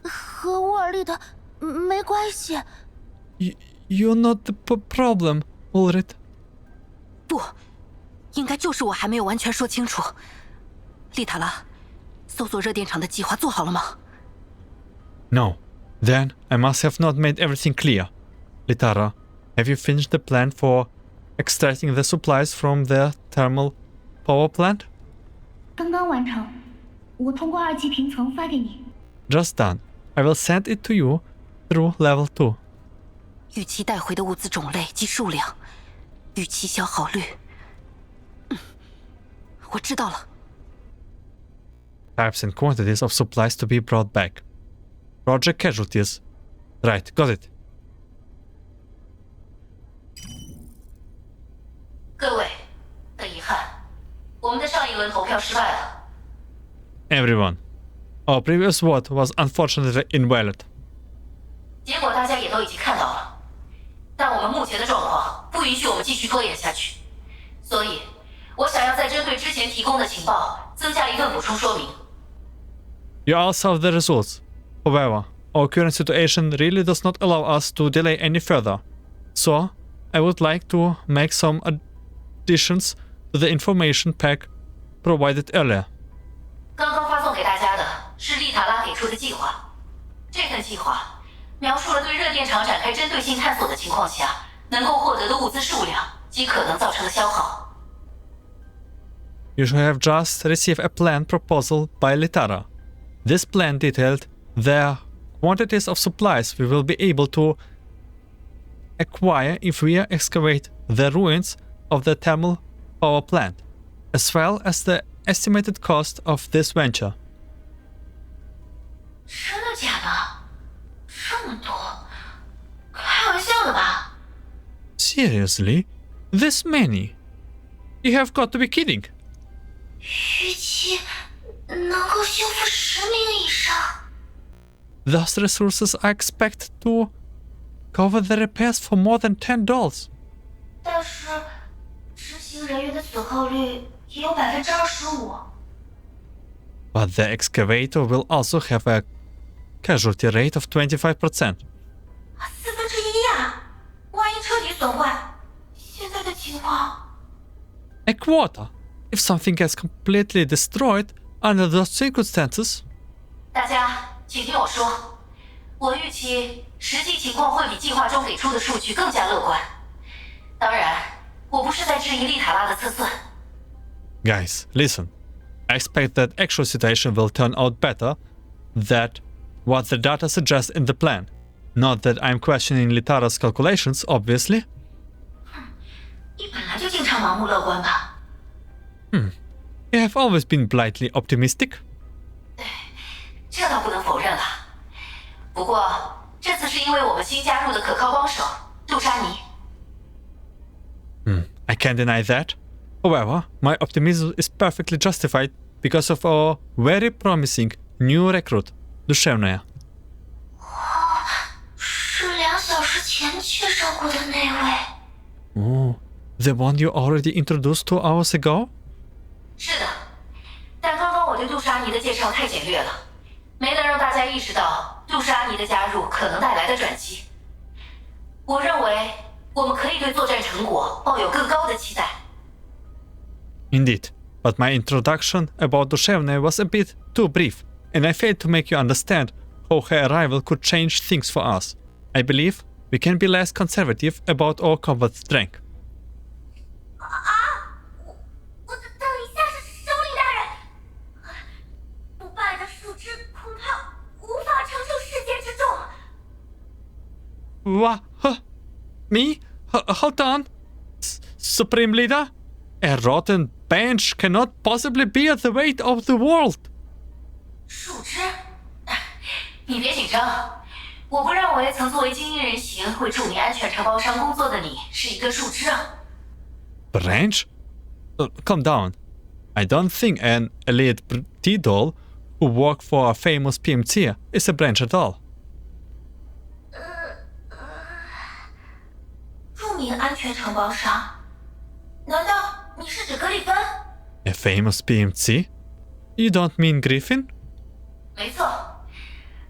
和乌尔利的没关系。 You're not the problem, Ullrid. 不，应该就是我还没有完全说清楚。丽塔拉，搜索热电厂的计划做好了吗？ No. Then I must have not made everything clear. Litara, have you finished the plan for extracting the supplies from the thermal power plant? 刚刚完成，我通过2级评层发给你。 Just done. I will send it to you through level 2. 预期带回的物资种类及数量，预期消耗率。我知道了。 Types and quantities of supplies to be brought back. Project casualties. Right, got it. 失败了。 Everyone. Our previous vote was unfortunately invalid. 结果大家也都已经看到了，但我们目前的状况不允许我们继续拖延下去，所以，我想要再针对之前提供的情报增加一份补充说明。 You all saw the results. However, our current situation really does not allow us to delay any further. So, I would like to make some additions to the information pack provided earlier. 刚刚发送给大家的是丽塔拉给出的计划，这份计划描述了对热电厂展开针对性探索的情况下能够获得的物资数量及可能造成的消耗。 You should have just received a plan proposal by Litara. This plan detailed the quantities of supplies we will be able to acquire if we excavate the ruins of the thermal power plant, as well as the estimated cost of this venture. 真的假的？这么多？开玩笑的吧？ Seriously? This many? You have got to be kidding. 预期能够修复10名以上。 Those resources are expected to cover the repairs for more than $10. 但是执行人员的损耗率也有25%。 But the excavator will also have a casualty rate of 25%. 1/4呀！万一彻底损坏，现在的情况…… A quarter? If something gets completely destroyed under those circumstances? 大家请听我说，我预期实际情况会比计划中给出的数据更加乐观。当然，我不是在质疑丽塔拉的测算。 Guys, listen. I expect that actual situation will turn out better than what the data suggests in the plan. Not that I'm questioning Litara's calculations, obviously. 你本来就经常盲目乐观吧？ You have always been blithely optimistic. 这倒不能否认了。不过这次是因为我们新加入的可靠帮手杜莎尼。 I can't deny that. However, my optimism is perfectly justified because of our very promising new recruit, Dushevnaya. 是2小时前介绍过的那位。 Oh, the one you already introduced 2 hours ago? 是的，但刚刚我对杜莎尼的介绍太简略了，没能让大家意识到杜莎尼的加入可能带来的转机。我认为我们可以对作战成果抱有更高的期待。 Indeed, but my introduction about Dushevnaya was a bit too brief, and I failed to make you understand how her arrival could change things for us. I believe we can be less conservative about our combat strength. 我等一下，首领大人，不败的树枝恐怕无法承受世界之重。 What? Me? Hold on. Supreme Leader? A rotten bench cannot possibly bear the weight of the world. 树枝？你别紧张，我不认为曾作为精英人形为著名安全承包商工作的你是一根树枝啊。 Branch? Calm down. I don't think an elite T-doll who worked for a famous PMT is a branch at all. 著名安全承包商？难道你是指格里芬？ A famous PMT? You don't mean Griffin? 没错，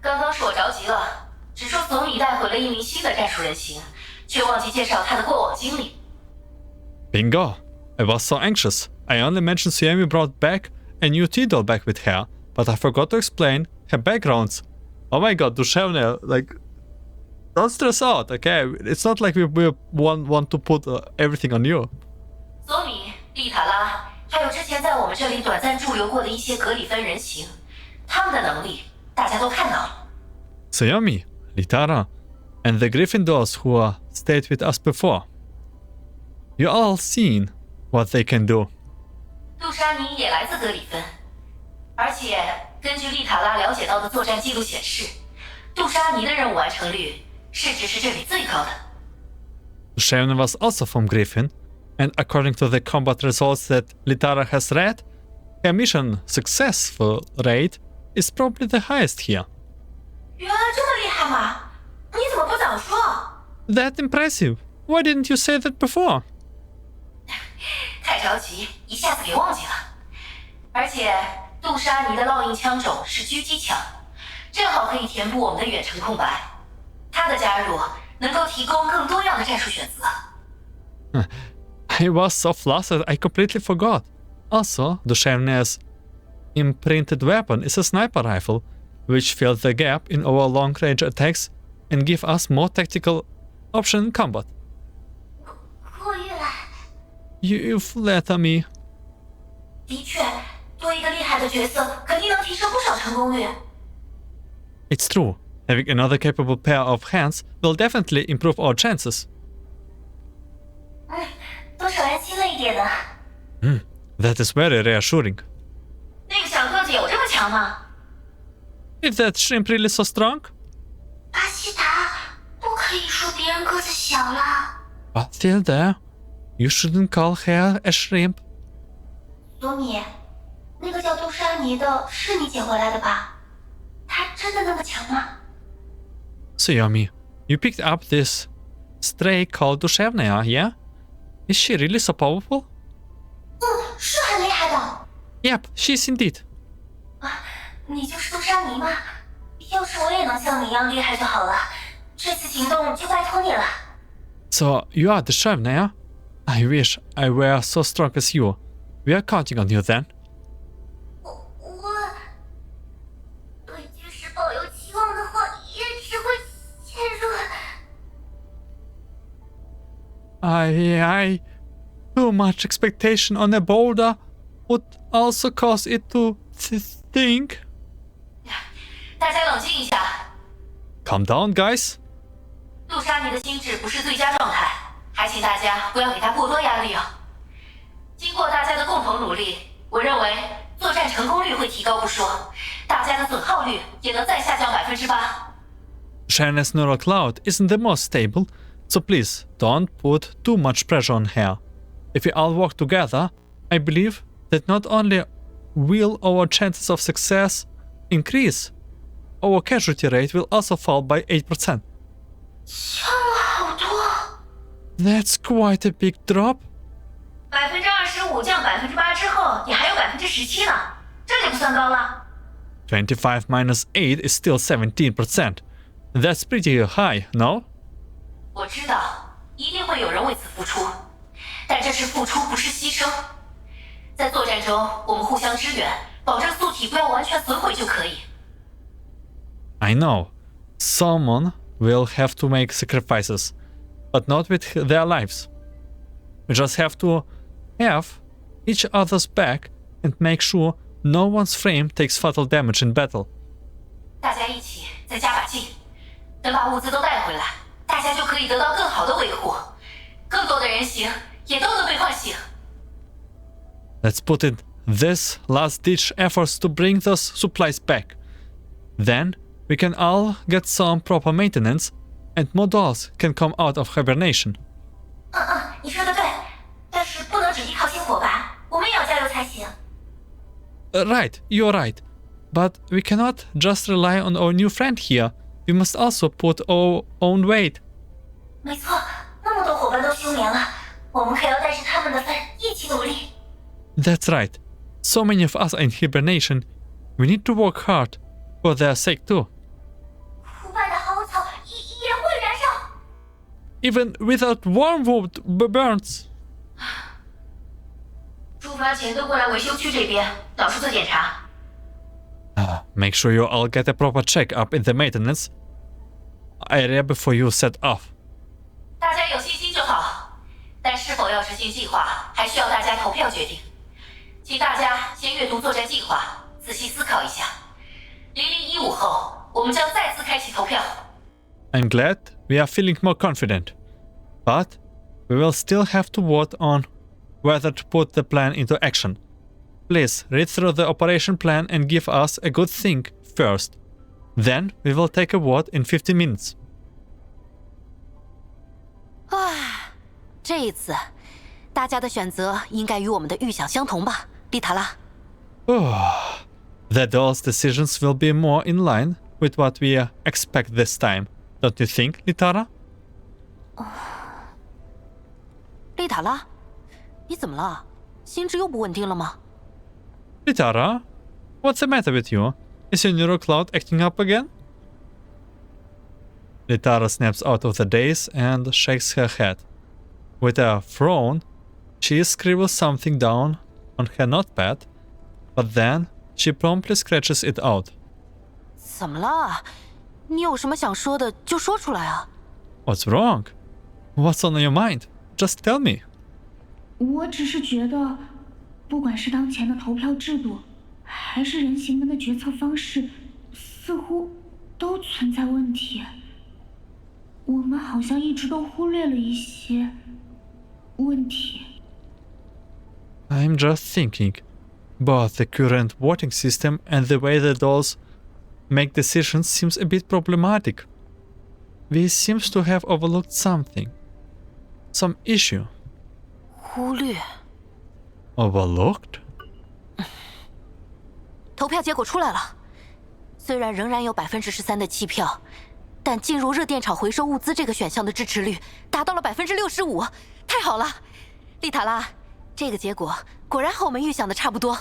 刚刚是我着急了，只说索米带回了一名新的战术人形，却忘记介绍他的过往经历。 Bingo! I was so anxious. I only mentioned Suomi brought back a new T-doll back with her, but I forgot to explain her backgrounds. Oh my god, Dushevnaya, like... Don't stress out, okay? It's not like we want to put everything on you. 索米、丽塔拉，还有之前在我们这里短暂驻留过的一些格里芬人形，他们的能力大家都看到了。 Suomi, Litara, and the Gryffindors who stayed with us before. You all seen what they can do. 杜莎尼也来自格里芬，而且根据丽塔拉了解到的作战记录显示，杜莎尼的任务完成率甚至是这里最高的。 Dushevnaya was also from Griffin, and according to the combat results that Litara has read, Her mission successful rate is probably the highest here. 原来这么厉害吗？你怎么不早说？ That impressive. Why didn't you say that before? 太着急，一下子给忘记了。而且杜莎尼的烙印枪种是狙击枪，正好可以填补我们的远程空白。他的加入能够提供更多样的战术选择。I was so flustered I completely forgot. Also, Dushevne's imprinted weapon is a sniper rifle, which fills the gap in our long-range attacks and give us more tactical option in combat. 过誉了。 You flatter me. 的确，多一个厉害的角色肯定能提升不少成功率。It's true. Having another capable pair of hands will definitely improve our chances. 多少安心了一点呢。That is very reassuring. 那个小个子有这么强吗？ Is that shrimp really so strong? 巴西达，不可以说别人个子小了。 But still there. You shouldn't call her a shrimp. 索米，那个叫杜莎尼的是你捡回来的吧？他真的那么强吗？ Suomi, you picked up this stray called Dushevnaya, yeah? Is she really so powerful? 是很厉害的。 Yep, she is indeed. 你就是杜莎尼吗？要是我也能像你一样厉害就好了。这次行动就拜托你了。 So, you are Dushevnaya? I wish I were so strong as you. We are counting on you then. 我对局势抱有期望的话，也只会陷入。Too much expectation on a boulder would also cause it to think. 大家冷静一下， Calm down, guys. 杜莎尼的心智不是最佳状态，还请大家不要给他过多压力啊。经过大家的共同努力，我认为作战成功率会提高不说，大家的损耗率也能再下降8%。Shana's neural cloud isn't the most stable, so please don't put too much pressure on her. If we all work together, I believe that not only will our chances of success increase, our casualty rate will also fall by 8%. 强了好多。 That's quite a big drop. 25%降8%之后，也还有17%呢，这就不算高了。25 minus 8 is still 17%. That's pretty high, no? 我知道一定会有人为此付出，但这是付出，不是牺牲。在作战中，我们互相支援，保证素体不要完全损毁就可以。I know. Someone will have to make sacrifices, but not with their lives. We just have to have each other's back and make sure no one's frame takes fatal damage in battle. 大家一起再加把劲，等把物资都带回来，大家就可以得到更好的维护，更多的人形也都能被唤醒。Let's put in this last-ditch efforts to bring those supplies back. Then we can all get some proper maintenance, and more dolls can come out of hibernation. 你说的对，但是不能只依靠新伙伴，我们也要加油才行。 Right, you're right. But we cannot just rely on our new friend here. We must also put our own weight. 没错，那么多伙伴都休眠了，我们可要带着他们的份一起努力。 That's right. So many of us are in hibernation. We need to work hard for their sake too. 腐败的蒿草也会燃烧。 Even without wormwood burns. 出发前都过来维修区这边，到处做检查。 Make sure you all get a proper check-up in the maintenance area before you set off. 大家有信心就好，但是否要执行计划，还需要大家投票决定。请大家先阅读作战计划，仔细思考一下。0015后，我们将再次开启投票。 I'm glad we are feeling more confident. But we will still have to vote on whether to put the plan into action. Please read through the operation plan and give us a good think first. Then we will take a vote in 50 minutes. 这一次，大家的选择应该与我们的预想相同吧，丽塔拉？ Oh, the doll's decisions will be more in line with what we expect this time, don't you think, Litara? 丽塔拉，你怎么了？心智又不稳定了吗？ Litara, what's the matter with you? Is your neural cloud acting up again? Litara snaps out of the daze and shakes her head. With a frown, she scribbles something down on her notepad, but then she promptly scratches it out. 怎么了？你有什么想说的就说出来啊！ What's wrong? What's on your mind? Just tell me. 我只是觉得，不管是当前的投票制度，还是人形们的决策方式，似乎都存在问题。我们好像一直都忽略了一些问题。 I'm just thinking, both the current voting system and the way the dolls make decisions seems a bit problematic. We seems to have overlooked something. Some issue. 忽略。 Overlooked? 投票结果出来了，虽然仍然有13%的弃票，但进入热电厂回收物资这个选项的支持率达到了65%，太好了！丽塔拉，这个结果果然和我们预想的差不多。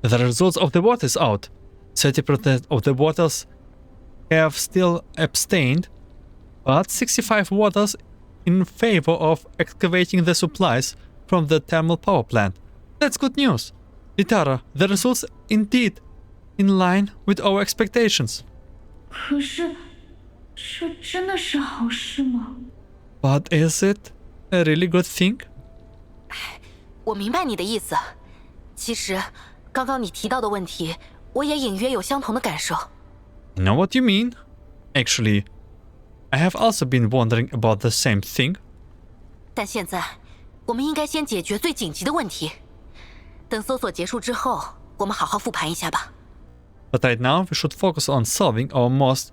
The results of the vote is out. 30% of the voters have still abstained, but 65 voters in favor of excavating the supplies from the thermal power plant. That's good news. Litara, the results indeed in line with our expectations. 可是，这真的是好事吗？ But is it a really good thing? 我明白你的意思。其实，刚刚你提到的问题，我也隐约有相同的感受。 I know what you mean. Actually, I have also been wondering about the same thing. 但现在，我们应该先解决最紧急的问题。等搜索结束之后，我们好好复盘一下吧。 But right now, we should focus on solving our most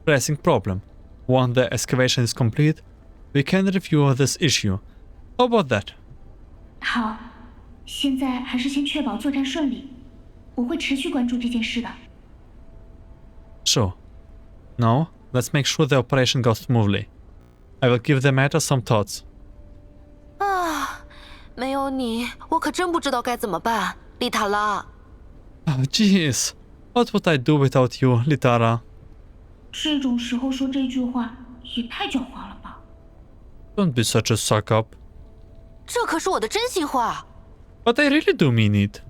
pressing problem. Once the excavation is complete, we can review this issue. How about that? 好，现在还是先确保作战顺利，我会持续关注这件事的。 Sure. Now, let's make sure the operation goes smoothly. I will give the matter some thoughts. 啊，没有你，我可真不知道该怎么办，丽塔拉。 Oh, jeez. What would I do without you, Litara? 这种时候说这句话也太狡猾了吧！ Don't be such a suck up. 这可是我的真心话。 But I really do mean it.